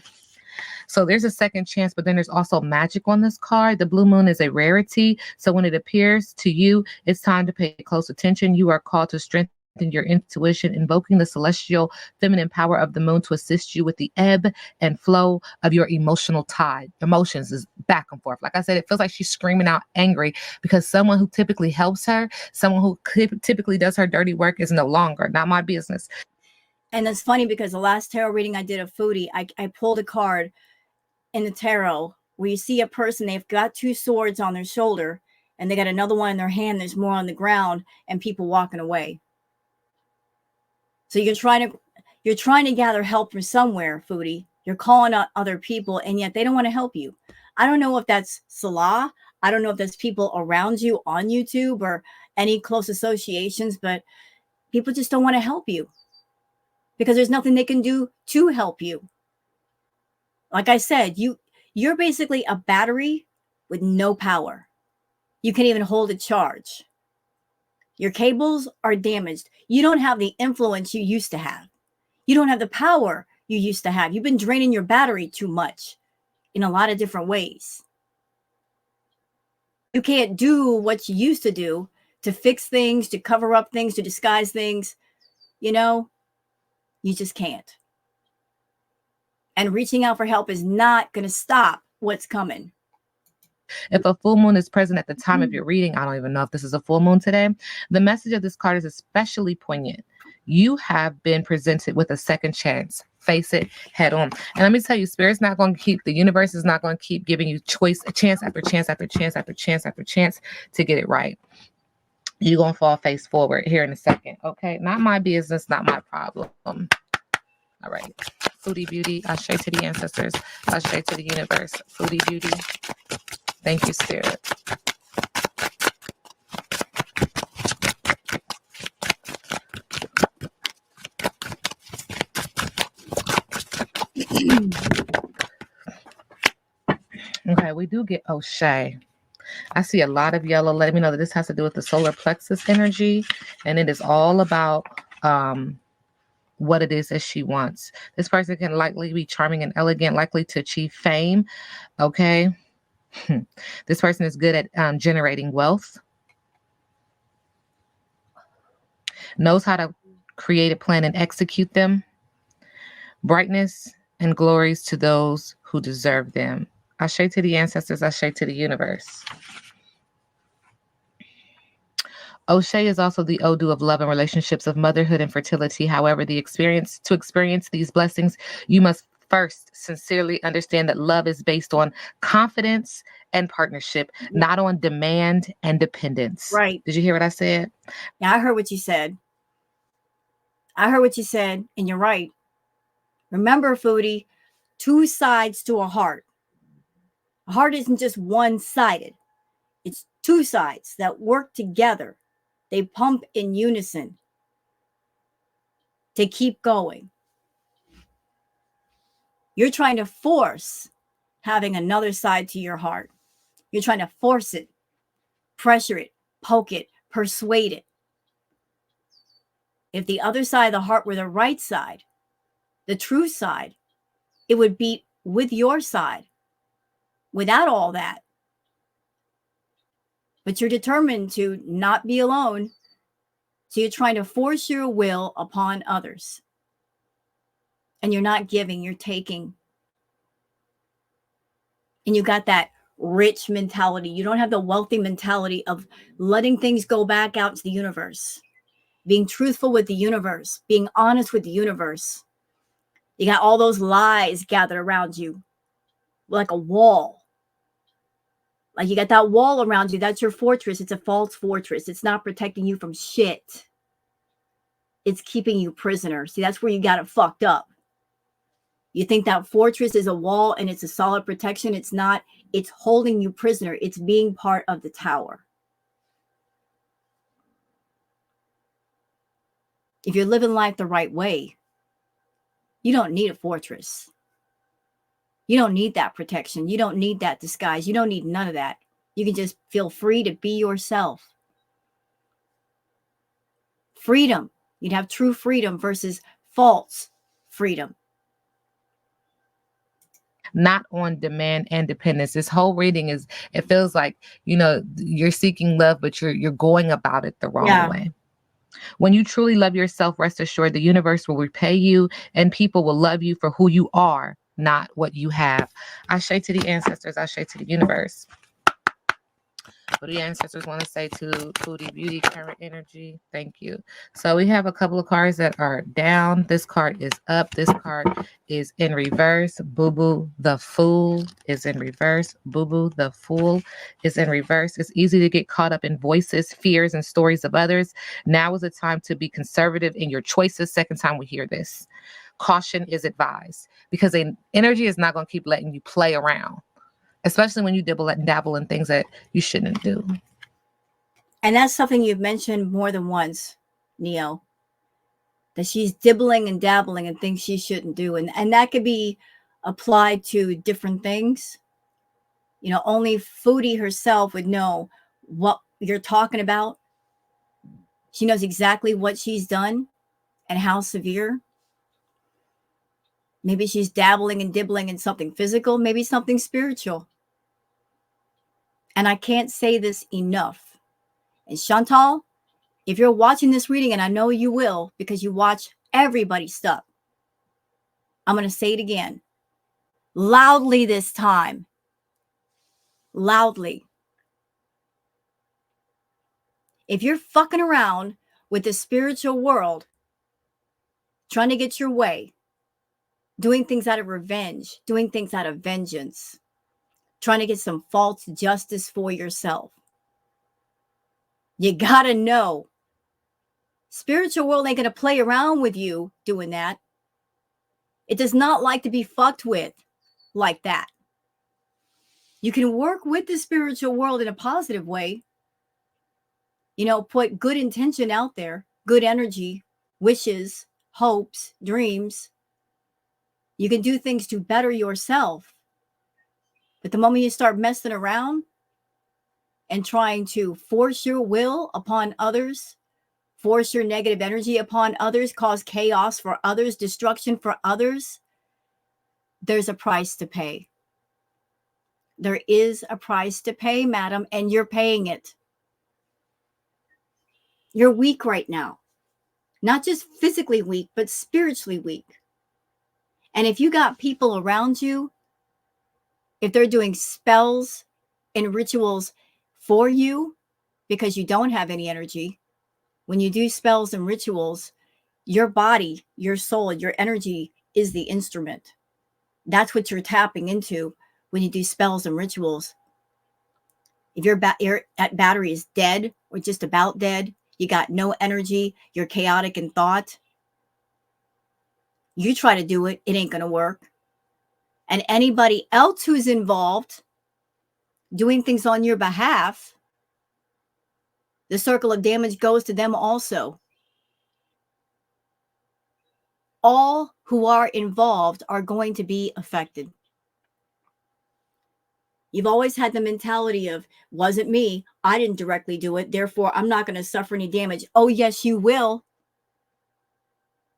So there's a second chance, but then there's also magic on this card. The blue moon is a rarity. So when it appears to you, it's time to pay close attention. You are called to strengthen your intuition, invoking the celestial feminine power of the moon to assist you with the ebb and flow of your emotional tide. Emotions is back and forth. Like I said, it feels like she's screaming out angry because someone who typically helps her, someone who typically does her dirty work is no longer. Not my business. And it's funny because the last tarot reading I did of Foodie, I pulled a card in the tarot where you see a person, they've got 2 swords on their shoulder and they got another one in their hand. There's more on the ground and people walking away. So you're trying to gather help from somewhere, Foodie. You're calling out other people and yet they don't want to help you. I don't know if that's Salah. I don't know if there's people around you on YouTube or any close associations, but people just don't want to help you because there's nothing they can do to help you. Like I said, you're basically a battery with no power. You can't even hold a charge. Your cables are damaged. You don't have the influence you used to have. You don't have the power you used to have. You've been draining your battery too much in a lot of different ways. You can't do what you used to do to fix things, to cover up things, to disguise things. You know, you just can't. And reaching out for help is not going to stop what's coming. If a full moon is present at the time of your reading, I don't even know if this is a full moon today, the message of this card is especially poignant. You have been presented with a second chance. Face it head on. And let me tell you, Spirit's not going to keep, the universe is not going to keep giving you choice, chance after chance after chance after chance after chance to get it right. You're going to fall face forward here in a second. Okay. Not my business, not my problem. All right. Foodie Beauty, I straight to the ancestors. I straight to the universe. Foodie Beauty. Thank you, Spirit. Okay, we do get O'Shea. I see a lot of yellow. Let me know that this has to do with the solar plexus energy, and it is all about what it is that she wants. This person can likely be charming and elegant, likely to achieve fame. Okay. This person is good at generating wealth, knows how to create a plan and execute them. Brightness and glories to those who deserve them. Ashe to the ancestors, Ashe to the universe. O'Shea is also the Odu of love and relationships, of motherhood and fertility. However, to experience these blessings, you must First, sincerely understand that love is based on confidence and partnership, not on demand and dependence. Right. Did you hear what I said? Yeah, I heard what you said. I heard what you said, and you're right. Remember, Foodie, two sides to a heart. A heart isn't just one-sided. It's two sides that work together. They pump in unison to keep going. You're trying to force having another side to your heart. You're trying to force it, pressure it, poke it, persuade it. If the other side of the heart were the right side, the true side, it would beat with your side without all that. But you're determined to not be alone. So you're trying to force your will upon others. And you're not giving, you're taking. And you got that rich mentality. You don't have the wealthy mentality of letting things go back out to the universe, being truthful with the universe, being honest with the universe. You got all those lies gathered around you like a wall. Like you got that wall around you. That's your fortress. It's a false fortress. It's not protecting you from shit. It's keeping you prisoner. See, that's where you got it fucked up. You think that fortress is a wall and it's a solid protection. It's not. It's holding you prisoner. It's being part of the tower. If you're living life the right way, you don't need a fortress. You don't need that protection. You don't need that disguise. You don't need none of that. You can just feel free to be yourself. Freedom. You'd have true freedom versus false freedom. Not on demand and dependence. This whole reading is, it feels like, you're seeking love, but you're going about it the wrong way. When you truly love yourself, rest assured the universe will repay you and people will love you for who you are, not what you have. Ashe to the ancestors, ashe to the universe. What do the ancestors want to say to Foodie Beauty current energy? Thank you. So we have a couple of cards that are down. This card is up. This card is in reverse. Boo Boo the Fool is in reverse. Boo Boo the Fool is in reverse. It's easy to get caught up in voices, fears, and stories of others. Now is the time to be conservative in your choices. Second time we hear this. Caution is advised because energy is not going to keep letting you play around, especially when you dabble in things that you shouldn't do. And that's something you've mentioned more than once, Neo, that she's dibbling and dabbling in things she shouldn't do. And that could be applied to different things. Only Foodie herself would know what you're talking about. She knows exactly what she's done and how severe. Maybe she's dabbling and dibbling in something physical, maybe something spiritual. And I can't say this enough. And Chantal, if you're watching this reading, and I know you will because you watch everybody's stuff, I'm going to say it again. Loudly this time. Loudly. If you're fucking around with the spiritual world, trying to get your way, doing things out of revenge, doing things out of vengeance, trying to get some false justice for yourself, you gotta know spiritual world ain't gonna play around with you doing that. It does not like to be fucked with like that. You can work with the spiritual world in a positive way. Put good intention out there, good energy, wishes, hopes, dreams. You can do things to better yourself. But the moment you start messing around and trying to force your will upon others, force your negative energy upon others, cause chaos for others, destruction for others, there's a price to pay. There is a price to pay, madam, and you're paying it. You're weak right now. Not just physically weak, but spiritually weak. And if you got people around you, if they're doing spells and rituals for you because you don't have any energy, when you do spells and rituals, your body, your soul, your energy is the instrument. That's what you're tapping into when you do spells and rituals. If your battery is dead or just about dead, you got no energy, you're chaotic in thought, you try to do it, it ain't going to work. And anybody else who's involved doing things on your behalf, the circle of damage goes to them also. All who are involved are going to be affected. You've always had the mentality of, wasn't me, I didn't directly do it, therefore I'm not going to suffer any damage. Oh, yes, you will,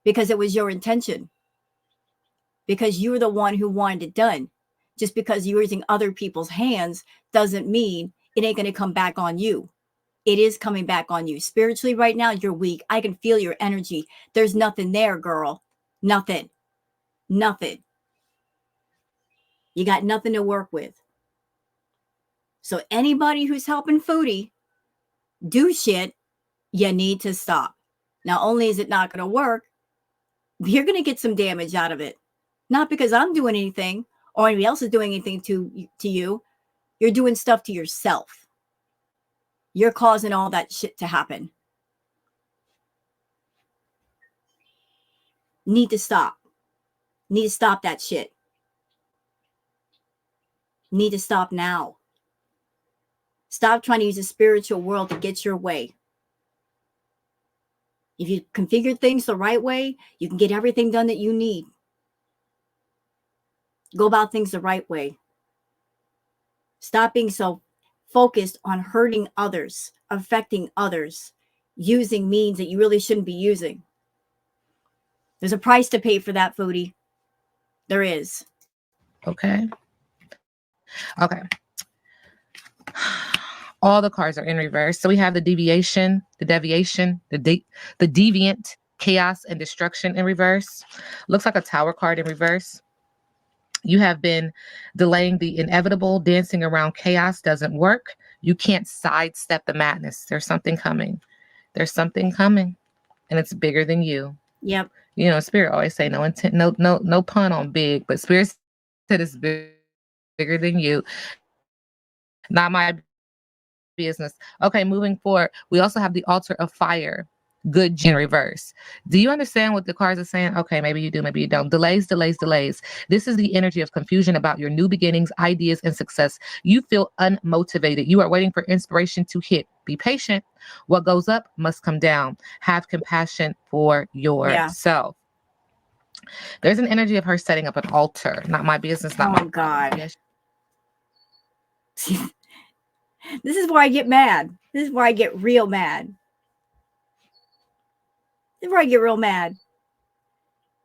because it was your intention, because you were the one who wanted it done. Just because you're using other people's hands doesn't mean it ain't going to come back on you. It is coming back on you. Spiritually right now, you're weak. I can feel your energy. There's nothing there, girl. Nothing. Nothing. You got nothing to work with. So anybody who's helping Foodie do shit, you need to stop. Not only is it not going to work, you're going to get some damage out of it. Not because I'm doing anything or anybody else is doing anything to you. You're doing stuff to yourself. You're causing all that shit to happen. Need to stop. Need to stop that shit. Need to stop now. Stop trying to use the spiritual world to get your way. If you configure things the right way, you can get everything done that you need. Go about things the right way. Stop being so focused on hurting others, affecting others, using means that you really shouldn't be using. There's a price to pay for that, Foodie. There is. Okay. All the cards are in reverse. So we have the deviation, the deviant, chaos, and destruction in reverse. Looks like a tower card in reverse. You have been delaying the inevitable. Dancing around chaos doesn't work. You can't sidestep the madness. There's something coming. There's something coming, and it's bigger than you. Yep. You know, Spirit always say no pun on big, but Spirit said it's bigger than you. Not my business. Okay, moving forward, we also have the altar of fire, good in reverse. Do you understand what the cards are saying? Okay, maybe you do, maybe you don't. Delays, delays, delays. This is the energy of confusion about your new beginnings, ideas, and success. You feel unmotivated. You are waiting for inspiration to hit. Be patient. What goes up must come down. Have compassion for yourself. There's an energy of her setting up an altar. Not my business, not my God. Yes. This is why I get mad. This is why I get real mad. This is where I get real mad.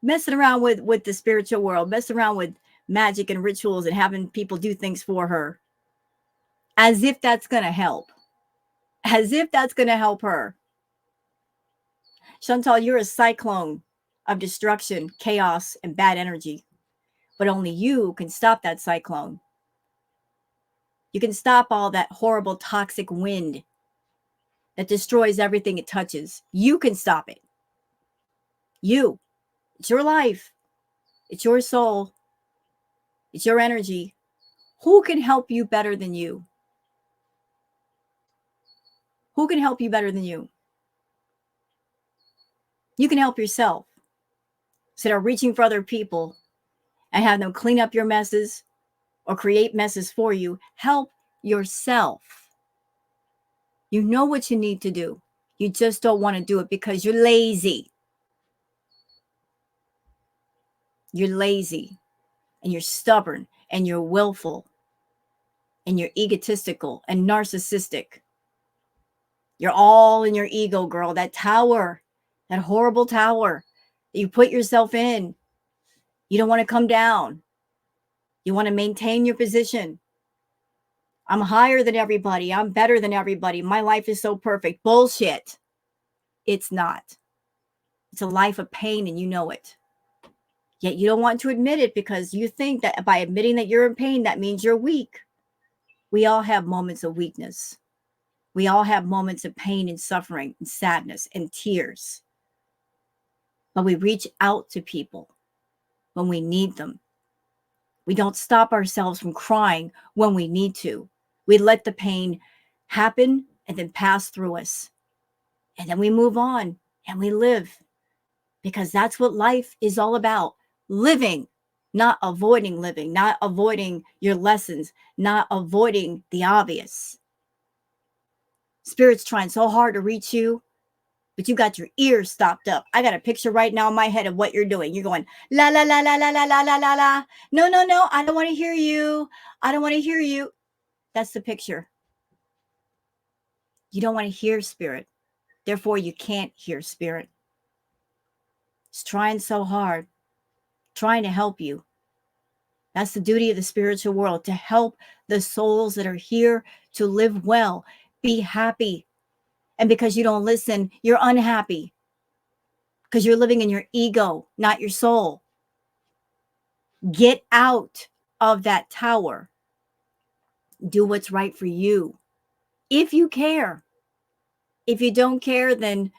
Messing around with the spiritual world, messing around with magic and rituals and having people do things for her. As if that's going to help. As if that's going to help her. Chantal, you're a cyclone of destruction, chaos, and bad energy. But only you can stop that cyclone. You can stop all that horrible toxic wind that destroys everything it touches. You can stop it. You. It's your life. It's your soul. It's your energy. Who can help you better than you? Who can help you better than you? You can help yourself. Instead of reaching for other people and have them clean up your messes or create messes for you, help yourself. You know what you need to do. You just don't want to do it because you're lazy. You're lazy and you're stubborn and you're willful and you're egotistical and narcissistic. You're all in your ego, girl. That tower, that horrible tower that you put yourself in. You don't want to come down. You want to maintain your position. I'm higher than everybody. I'm better than everybody. My life is so perfect. Bullshit. It's not. It's a life of pain and you know it. Yet you don't want to admit it because you think that by admitting that you're in pain, that means you're weak. We all have moments of weakness. We all have moments of pain and suffering and sadness and tears. But we reach out to people when we need them. We don't stop ourselves from crying when we need to. We let the pain happen and then pass through us. And then we move on and we live, because that's what life is all about. Living, not avoiding living, not avoiding your lessons, not avoiding the obvious. Spirit's trying so hard to reach you, but you got your ears stopped up. I got a picture right now in my head of what you're doing. You're going, la, la, la, la, la, la, la, la, la, la. No, no, no, I don't want to hear you. I don't want to hear you. That's the picture. You don't want to hear spirit. Therefore, you can't hear spirit. It's trying so hard, trying to help you. That's the duty of the spiritual world, to help the souls that are here to live well, be happy. And because you don't listen, you're unhappy, because you're living in your ego, not your soul. Get out of that tower. Do what's right for you, if you care. If you don't care, then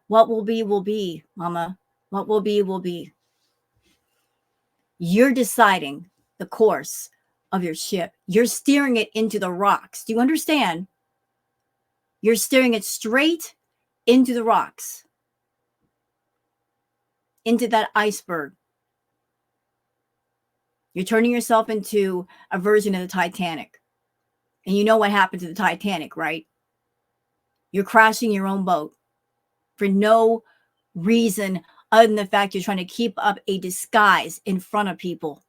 what will be, mama. What will be, will be. You're deciding the course of your ship. You're steering it into the rocks. Do you understand? You're steering it straight into the rocks, into that iceberg. You're turning yourself into a version of the Titanic. And you know what happened to the Titanic, right? You're crashing your own boat for no reason other than the fact you're trying to keep up a disguise in front of people.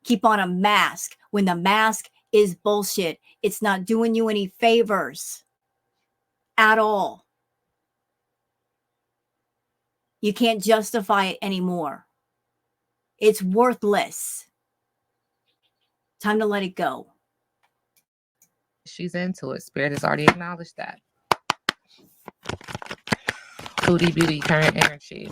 Keep on a mask when the mask is bullshit. It's not doing you any favors at all. You can't justify it anymore. It's worthless. Time to let it go. She's into it. Spirit has already acknowledged that. Foodie Beauty, current energy.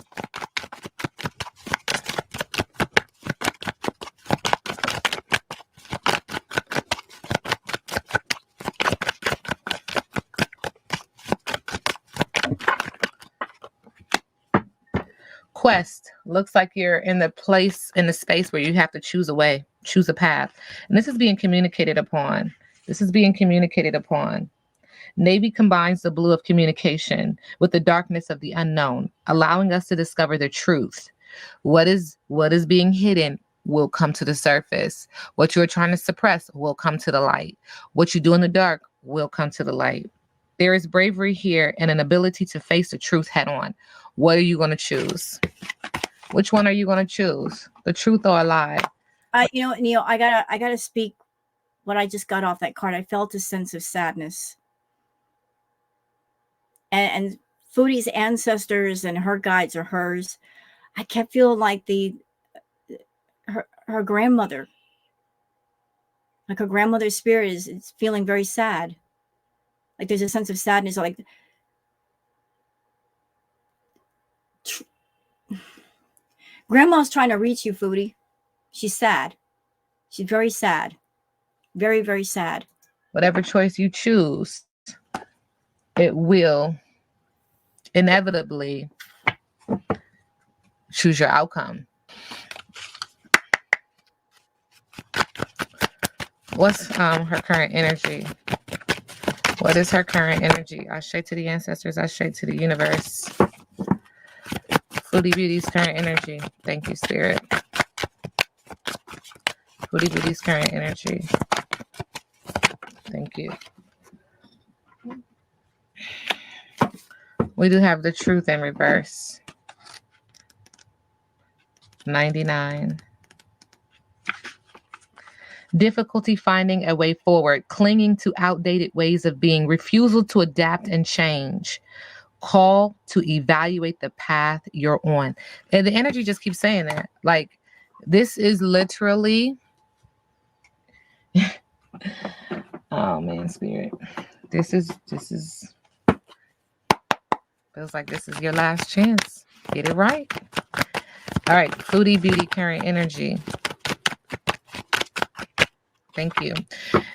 Quest. Looks like you're in the space where you have to choose a way, choose a path. And this is being communicated upon. Navy combines the blue of communication with the darkness of the unknown, allowing us to discover the truth. What is being hidden will come to the surface. What you're trying to suppress will come to the light. What you do in the dark will come to the light. There is bravery here and an ability to face the truth head on. What are you going to choose? Which one are you going to choose? The truth or a lie? Neil, I gotta speak what I just got off that card. I felt a sense of sadness. And Foodie's ancestors and her guides are hers. I kept feeling like her grandmother. Like her grandmother's spirit is feeling very sad. Like there's a sense of sadness. Like Grandma's trying to reach you, Foodie. She's sad. She's very sad. Very, very sad. Whatever choice you choose, it will inevitably choose your outcome. What's her current energy? What is her current energy? I straight to the ancestors. I straight to the universe. Foodie Beauty's current energy. Thank you, Spirit. Foodie Beauty's current energy. Thank you. We do have the truth in reverse. 99. Difficulty finding a way forward, clinging to outdated ways of being, refusal to adapt and change. Call to evaluate the path you're on. And the energy just keeps saying that. Like, this is literally, oh man, Spirit. This is feels like this is your last chance. Get it right. All right, Foodie Beauty current energy. Thank you.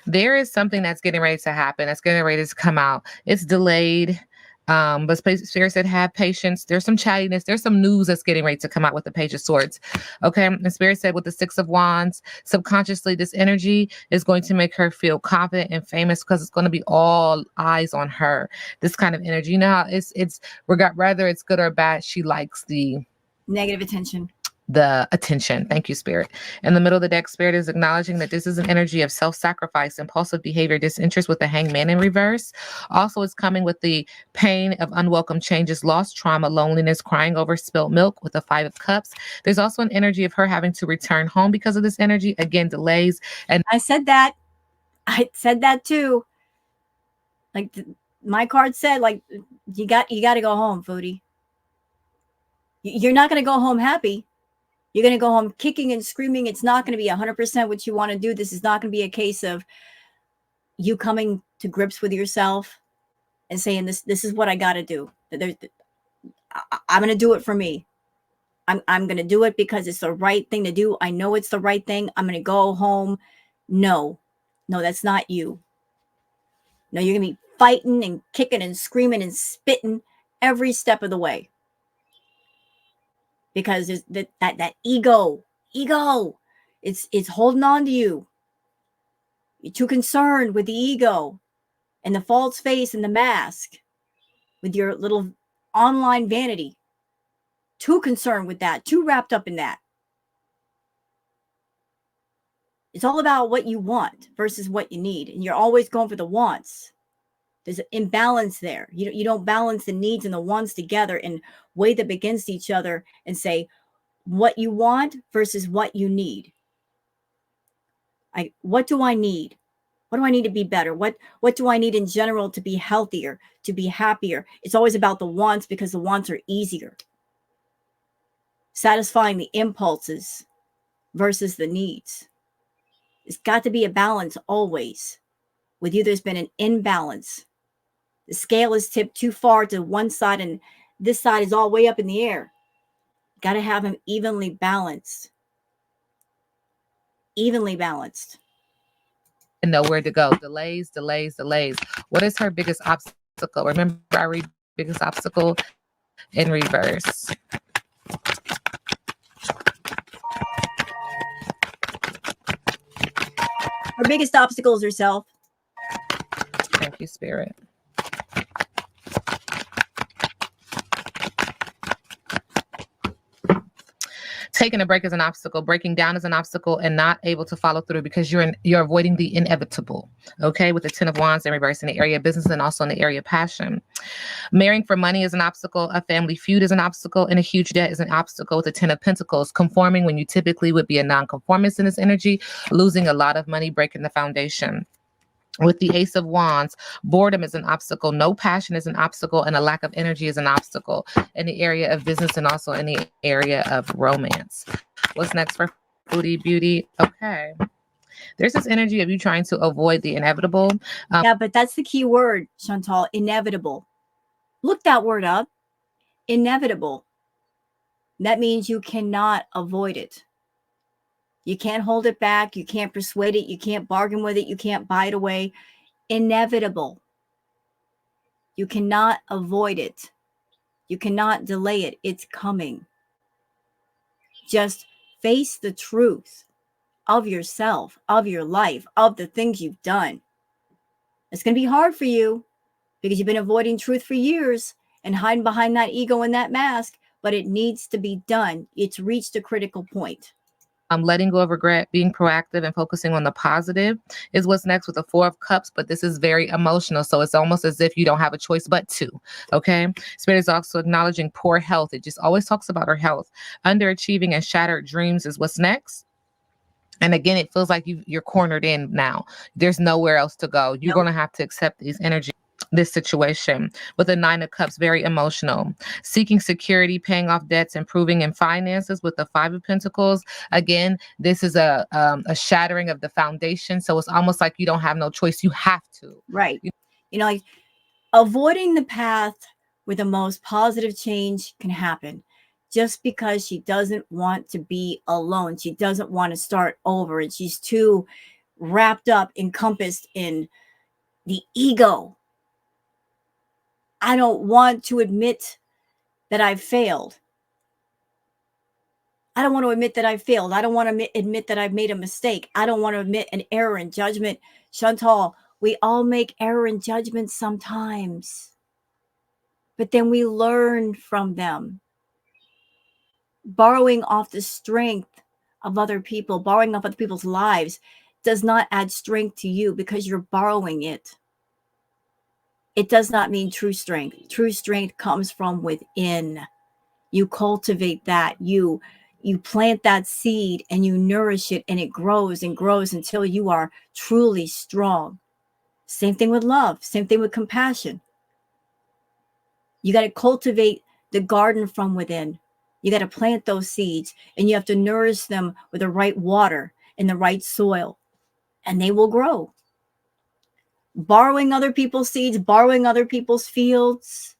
There is something that's getting ready to happen. That's getting ready to come out. It's delayed. But Spirit said, have patience. There's some chattiness. There's some news that's getting ready to come out with the Page of Swords. Okay. And Spirit said, with the Six of Wands, subconsciously, this energy is going to make her feel confident and famous because it's going to be all eyes on her. This kind of energy. You know how it's whether it's good or bad, she likes the negative attention. The attention. Thank you, Spirit. In the middle of the deck, Spirit is acknowledging that this is an energy of self-sacrifice, impulsive behavior, disinterest with the Hangman in reverse. Also, it's coming with the pain of unwelcome changes, loss, trauma, loneliness, crying over spilt milk with the Five of Cups. There's also an energy of her having to return home because of this energy. Again, delays. And I said that. I said that too. Like my card said, like you got to go home, Foodie. You're not going to go home happy. You're going to go home kicking and screaming. It's not going to be 100% what you want to do. This is not going to be a case of you coming to grips with yourself and saying, this is what I got to do. I'm going to do it for me. I'm going to do it because it's the right thing to do. I know it's the right thing. I'm going to go home. No, that's not you. No, you're going to be fighting and kicking and screaming and spitting every step of the way. Because there's that ego, it's holding on to you. You're too concerned with the ego and the false face and the mask with your little online vanity. Too concerned with that, too wrapped up in that. It's all about what you want versus what you need. And you're always going for the wants. There's an imbalance there. You don't balance the needs and the wants together and weigh them against each other and say what you want versus what you need. What do I need? What do I need to be better? What do I need in general to be healthier, to be happier? It's always about the wants because the wants are easier. Satisfying the impulses versus the needs. It's got to be a balance always. With you, there's been an imbalance. The scale is tipped too far to one side and this side is all way up in the air. Got to have them evenly balanced. Evenly balanced. And know where to go. Delays. What is her biggest obstacle? Remember, I read biggest obstacle in reverse. Her biggest obstacle is herself. Thank you, Spirit. Taking a break is an obstacle, breaking down is an obstacle, and not able to follow through because you're avoiding the inevitable. Okay, with the Ten of Wands in reverse in the area of business and also in the area of passion. Marrying for money is an obstacle, a family feud is an obstacle, and a huge debt is an obstacle with the Ten of Pentacles. Conforming when you typically would be a non-conformist in this energy, losing a lot of money, breaking the foundation. With the Ace of Wands, boredom is an obstacle, no passion is an obstacle, and a lack of energy is an obstacle in the area of business and also in the area of romance. What's next for Foodie Beauty? Okay. There's this energy of you trying to avoid the inevitable. Yeah, but that's the key word, Chantal, inevitable. Look that word up. Inevitable. That means you cannot avoid it. You can't hold it back. You can't persuade it. You can't bargain with it. You can't buy it away. Inevitable. You cannot avoid it. You cannot delay it. It's coming. Just face the truth of yourself, of your life, of the things you've done. It's going to be hard for you because you've been avoiding truth for years and hiding behind that ego and that mask, but it needs to be done. It's reached a critical point. Letting go of regret, being proactive and focusing on the positive is what's next with the Four of Cups, but this is very emotional. So it's almost as if you don't have a choice but to, okay? Spirit is also acknowledging poor health. It just always talks about her health. Underachieving and shattered dreams is what's next. And again, it feels like you're cornered in now. There's nowhere else to go. You're going to have to accept these energies. This situation with the Nine of Cups, very emotional, seeking security, paying off debts, improving in finances with the Five of Pentacles. Again, this is a shattering of the foundation. So it's almost like you don't have no choice. You have to. Right. Like avoiding the path where the most positive change can happen just because she doesn't want to be alone. She doesn't want to start over and she's too wrapped up, encompassed in the ego. I don't want to admit that I've failed. I don't want to admit that I failed. I don't want to admit that I've made a mistake. I don't want to admit an error in judgment. Chantal, we all make error in judgment sometimes, but then we learn from them. Borrowing off the strength of other people, borrowing off other people's lives does not add strength to you because you're borrowing it. It does not mean true strength. True strength comes from within. You cultivate that. You plant that seed and you nourish it, and it grows and grows until you are truly strong. Same thing with love. Same thing with compassion. You got to cultivate the garden from within. You got to plant those seeds, and you have to nourish them with the right water and the right soil, and they will grow. Borrowing other people's seeds, borrowing other people's fields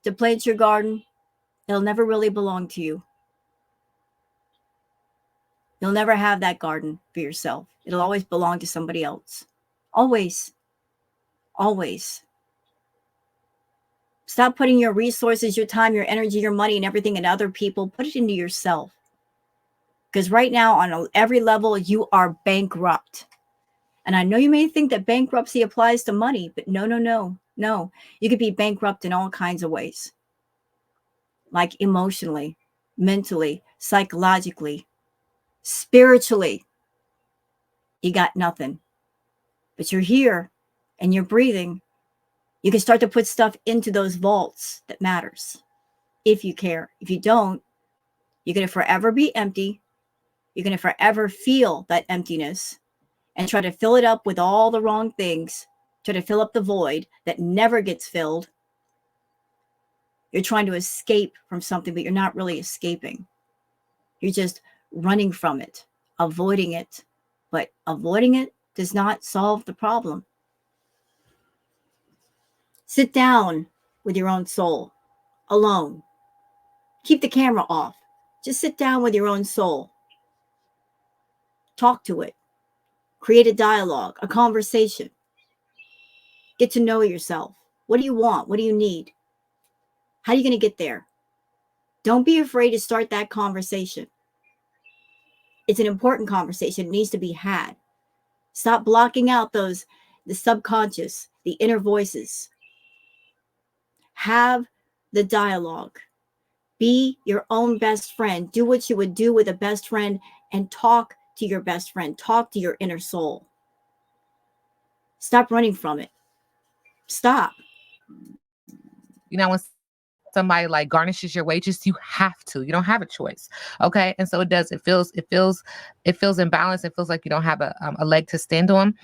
to plant your garden, it'll never really belong to you. You'll never have that garden for yourself. It'll always belong to somebody else. Always. Always. Stop putting your resources, your time, your energy, your money, and everything into other people. Put it into yourself. Because right now, on every level, you are bankrupt. And I know you may think that bankruptcy applies to money, but no, no, no, no. You could be bankrupt in all kinds of ways. Like emotionally, mentally, psychologically, spiritually. You got nothing. But you're here and you're breathing. You can start to put stuff into those vaults that matters. If you care. If you don't, you're going to forever be empty. You're going to forever feel that emptiness and try to fill it up with all the wrong things. Try to fill up the void that never gets filled. You're trying to escape from something, but you're not really escaping. You're just running from it, avoiding it. But avoiding it does not solve the problem. Sit down with your own soul, alone. Keep the camera off. Just sit down with your own soul. Talk to it. Create a dialogue, a conversation. Get to know yourself. What do you want? What do you need? How are you going to get there? Don't be afraid to start that conversation. It's an important conversation. It needs to be had. Stop blocking out the subconscious, the inner voices. Have the dialogue. Be your own best friend. Do what you would do with a best friend and talk to your best friend. Talk to your inner soul. Stop running from it. Stop. You know, when somebody like garnishes your wages, you have to. You don't have a choice. Okay. And so it does. It feels imbalanced. It feels like you don't have a leg to stand on,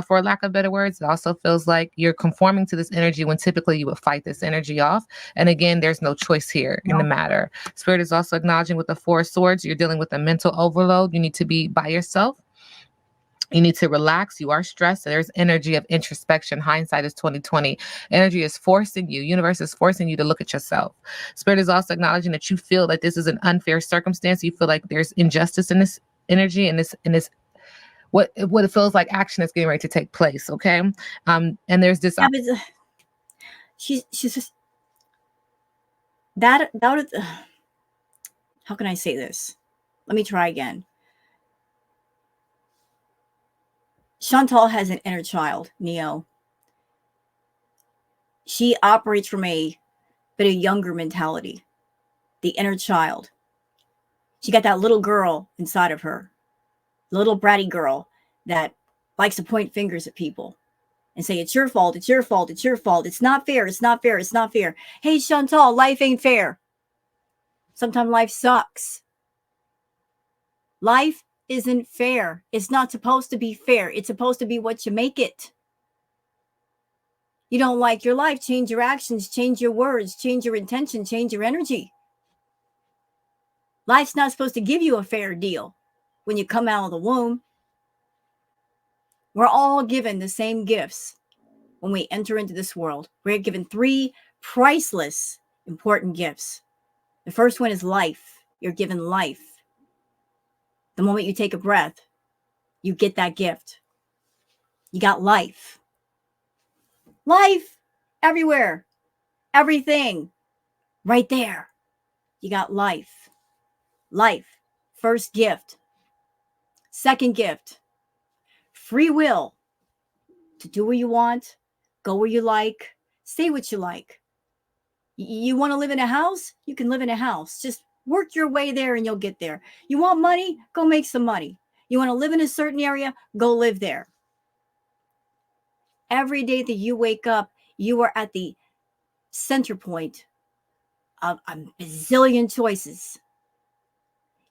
for lack of better words. It also feels like you're conforming to this energy when typically you would fight this energy off. And again, there's no choice here in the matter. Spirit is also acknowledging with the Four of Swords, you're dealing with a mental overload. You need to be by yourself. You need to relax. You are stressed. There's energy of introspection. Hindsight is 2020. Energy is forcing you. Universe is forcing you to look at yourself. Spirit is also acknowledging that you feel that this is an unfair circumstance. You feel like there's injustice in this energy and this what it feels like action is getting ready to take place. Okay. And there's this. Yeah, but she's just that would, how can I say this? Let me try again. Chantal has an inner child, Neo. She operates from a bit of younger mentality, the inner child. She got that little girl inside of her, little bratty girl that likes to point fingers at people and say, it's your fault, it's your fault, it's your fault. It's not fair, it's not fair, it's not fair. Hey, Chantal, life ain't fair. Sometimes life sucks. Life isn't fair. It's not supposed to be fair. It's supposed to be what you make it. You don't like your life, change your actions, change your words, change your intention, change your energy. Life's not supposed to give you a fair deal when you come out of the womb. We're all given the same gifts when we enter into this world. We're given 3 priceless, important gifts. The first one is life. You're given life. The moment you take a breath, you get that gift. You got life. Life everywhere. everything right there. You got life. Life. First gift. Second gift. Free will to do what you want, go where you like, say what you like. You want to live in a house? You can live in a house. Just work your way there and you'll get there. You want money? Go make some money. You want to live in a certain area? Go live there. Every day that you wake up, you are at the center point of a bazillion choices.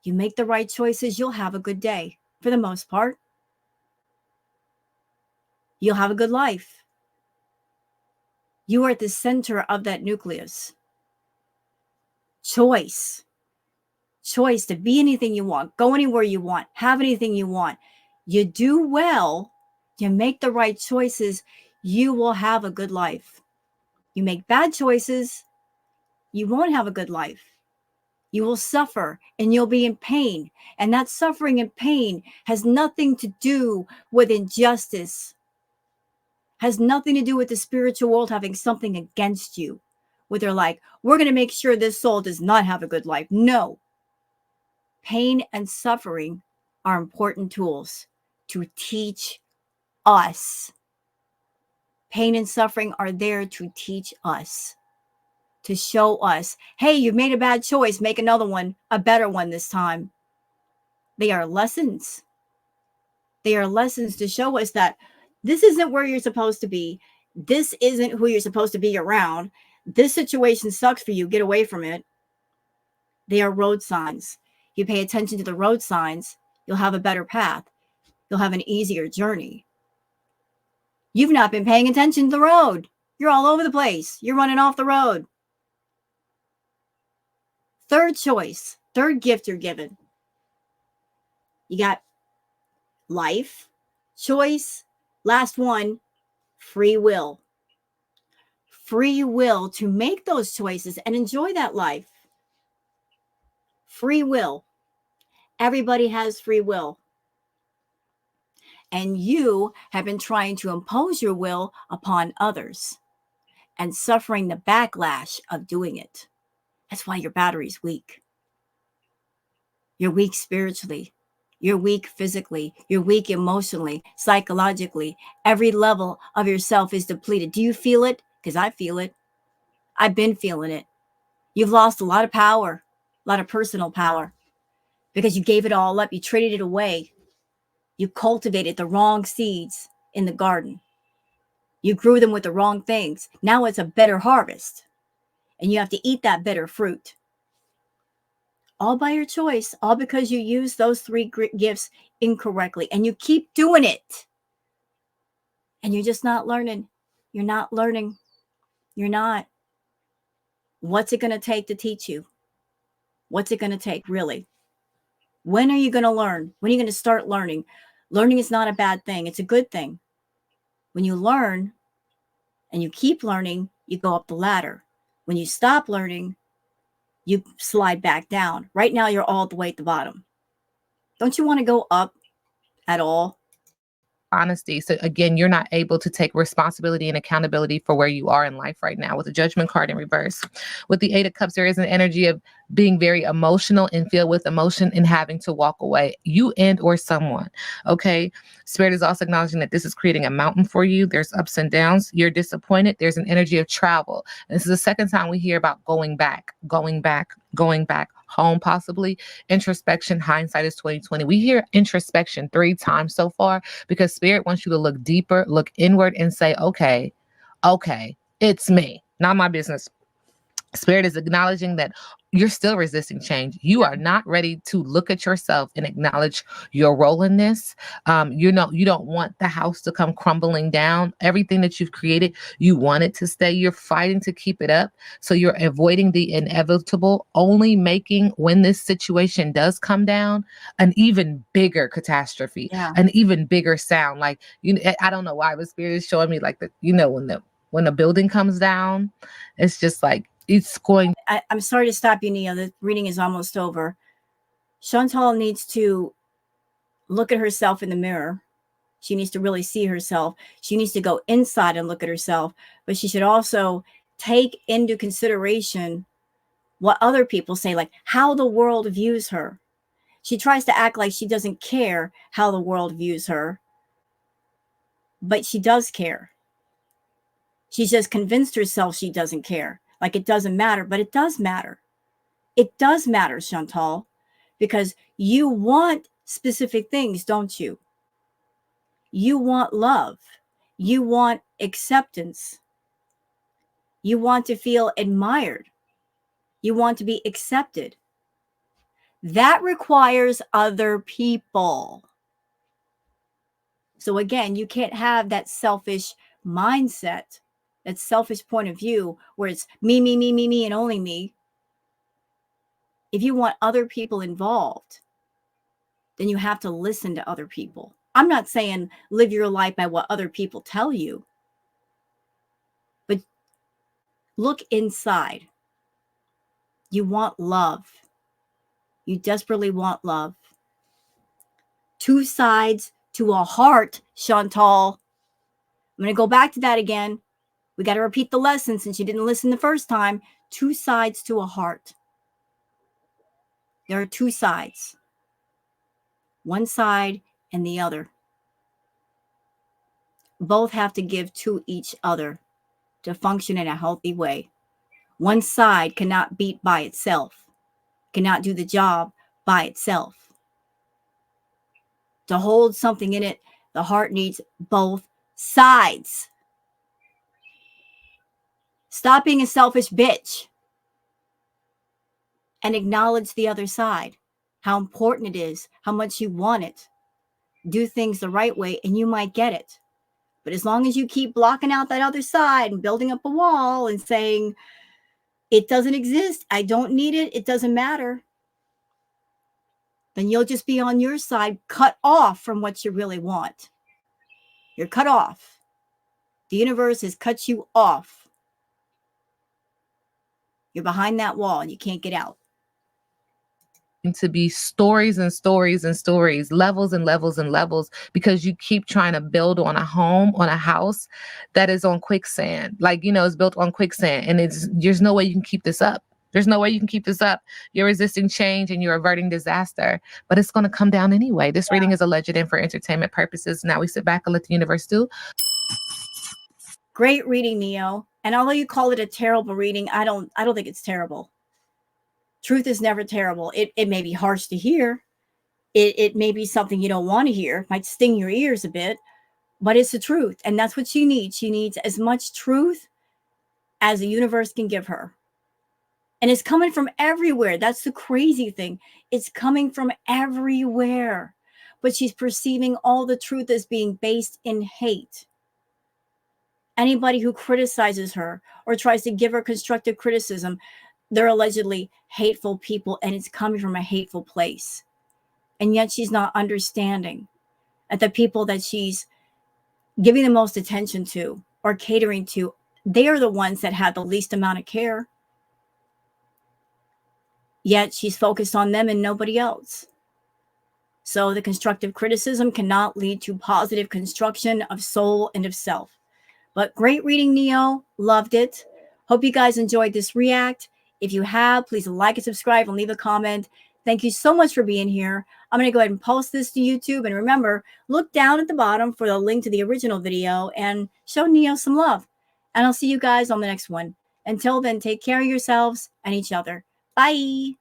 You make the right choices, you'll have a good day for the most part. You'll have a good life. You are at the center of that nucleus. Choice to be anything you want, go anywhere you want, have anything you want. You do well, you make the right choices, you will have a good life. You make bad choices, you won't have a good life. You will suffer and you'll be in pain. And that suffering and pain has nothing to do with injustice, has nothing to do with the spiritual world having something against you, where they're like, we're going to make sure this soul does not have a good life. No. Pain and suffering are important tools to teach us. Pain and suffering are there to teach us, to show us, hey, you've made a bad choice, make another one, a better one this time. They are lessons. They are lessons to show us that this isn't where you're supposed to be. This isn't who you're supposed to be around. This situation sucks for you. Get away from it. They are road signs. You pay attention to the road signs, you'll have a better path. You'll have an easier journey. You've not been paying attention to the road. You're all over the place. You're running off the road. Third choice, third gift you're given. You got life, choice, last one, free will. Free will to make those choices and enjoy that life. Free will. Everybody has free will. And you have been trying to impose your will upon others and suffering the backlash of doing it. That's why your battery's weak. You're weak spiritually. You're weak physically. You're weak emotionally, psychologically. Every level of yourself is depleted. Do you feel it? Because I feel it. I've been feeling it. You've lost a lot of power, a lot of personal power, because you gave it all up. You traded it away. You cultivated the wrong seeds in the garden. You grew them with the wrong things. Now it's a better harvest, and you have to eat that bitter fruit. All by your choice, all because you use those three gifts incorrectly, and you keep doing it. And you're just not learning. You're not learning. You're not. What's it going to take to teach you? What's it going to take, really? When are you going to learn? When are you going to start learning? Learning is not a bad thing. It's a good thing. When you learn and you keep learning, you go up the ladder. When you stop learning, you slide back down. Right now, you're all the way at the bottom. Don't you want to go up at all? Honesty. So again, you're not able to take responsibility and accountability for where you are in life right now with the Judgment card in reverse. With the Eight of Cups, there is an energy of being very emotional and filled with emotion and having to walk away, you and or someone. Okay. Spirit is also acknowledging that this is creating a mountain for you. There's ups and downs. You're disappointed. There's an energy of travel. And this is the second time we hear about going back home, possibly. Introspection, hindsight is 2020. We hear introspection 3 times so far because Spirit wants you to look deeper, look inward and say, okay, it's me, not my business. Spirit is acknowledging that you're still resisting change. You are not ready to look at yourself and acknowledge your role in this. You don't want the house to come crumbling down. Everything that you've created, you want it to stay. You're fighting to keep it up. So you're avoiding the inevitable, only making, when this situation does come down, an even bigger catastrophe, an even bigger sound. Like, I don't know why, but Spirit is showing me like when the building comes down, it's just like, it's going. I'm sorry to stop you, Nia. The reading is almost over. Chantal needs to look at herself in the mirror. She needs to really see herself. She needs to go inside and look at herself, but she should also take into consideration what other people say, like how the world views her. She tries to act like she doesn't care how the world views her, but she does care. She's just convinced herself she doesn't care, like it doesn't matter, but it does matter. It does matter, Chantal, because you want specific things, don't you? You want love. You want acceptance. You want to feel admired. You want to be accepted. That requires other people. So again, you can't have that selfish mindset, that selfish point of view where it's me, me, me, me, me, and only me. If you want other people involved, then you have to listen to other people. I'm not saying live your life by what other people tell you, but look inside. You want love. You desperately want love. Two sides to a heart, Chantal. I'm going to go back to that again. We got to repeat the lesson since you didn't listen the first time. Two sides to a heart. There are two sides. One side and the other. Both have to give to each other to function in a healthy way. One side cannot beat by itself, cannot do the job by itself. To hold something in it, the heart needs both sides. Stop being a selfish bitch and acknowledge the other side, how important it is, how much you want it. Do things the right way and you might get it. But as long as you keep blocking out that other side and building up a wall and saying, it doesn't exist, I don't need it, it doesn't matter, then you'll just be on your side, cut off from what you really want. You're cut off. The universe has cut you off. You're behind that wall and you can't get out. To be stories and stories and stories, levels and levels and levels, because you keep trying to build on a home, on a house that is on quicksand. Like, it's built on quicksand, and there's no way you can keep this up. There's no way you can keep this up. You're resisting change and you're averting disaster, but it's going to come down anyway. This reading is alleged and for entertainment purposes. Now we sit back and let the universe do. Great reading, Neo. And although you call it a terrible reading, I don't think it's terrible. Truth is never terrible. It may be harsh to hear. It may be something you don't want to hear. It might sting your ears a bit, but it's the truth. And that's what she needs. She needs as much truth as the universe can give her. And it's coming from everywhere. That's the crazy thing. It's coming from everywhere. But she's perceiving all the truth as being based in hate. Anybody who criticizes her or tries to give her constructive criticism, they're allegedly hateful people, and it's coming from a hateful place. And yet she's not understanding that the people that she's giving the most attention to or catering to, they are the ones that have the least amount of care. Yet she's focused on them and nobody else. So the constructive criticism cannot lead to positive construction of soul and of self. But great reading, Neo. Loved it. Hope you guys enjoyed this react. If you have, please like and subscribe and leave a comment. Thank you so much for being here. I'm going to go ahead and post this to YouTube. And remember, look down at the bottom for the link to the original video and show Neo some love. And I'll see you guys on the next one. Until then, take care of yourselves and each other. Bye.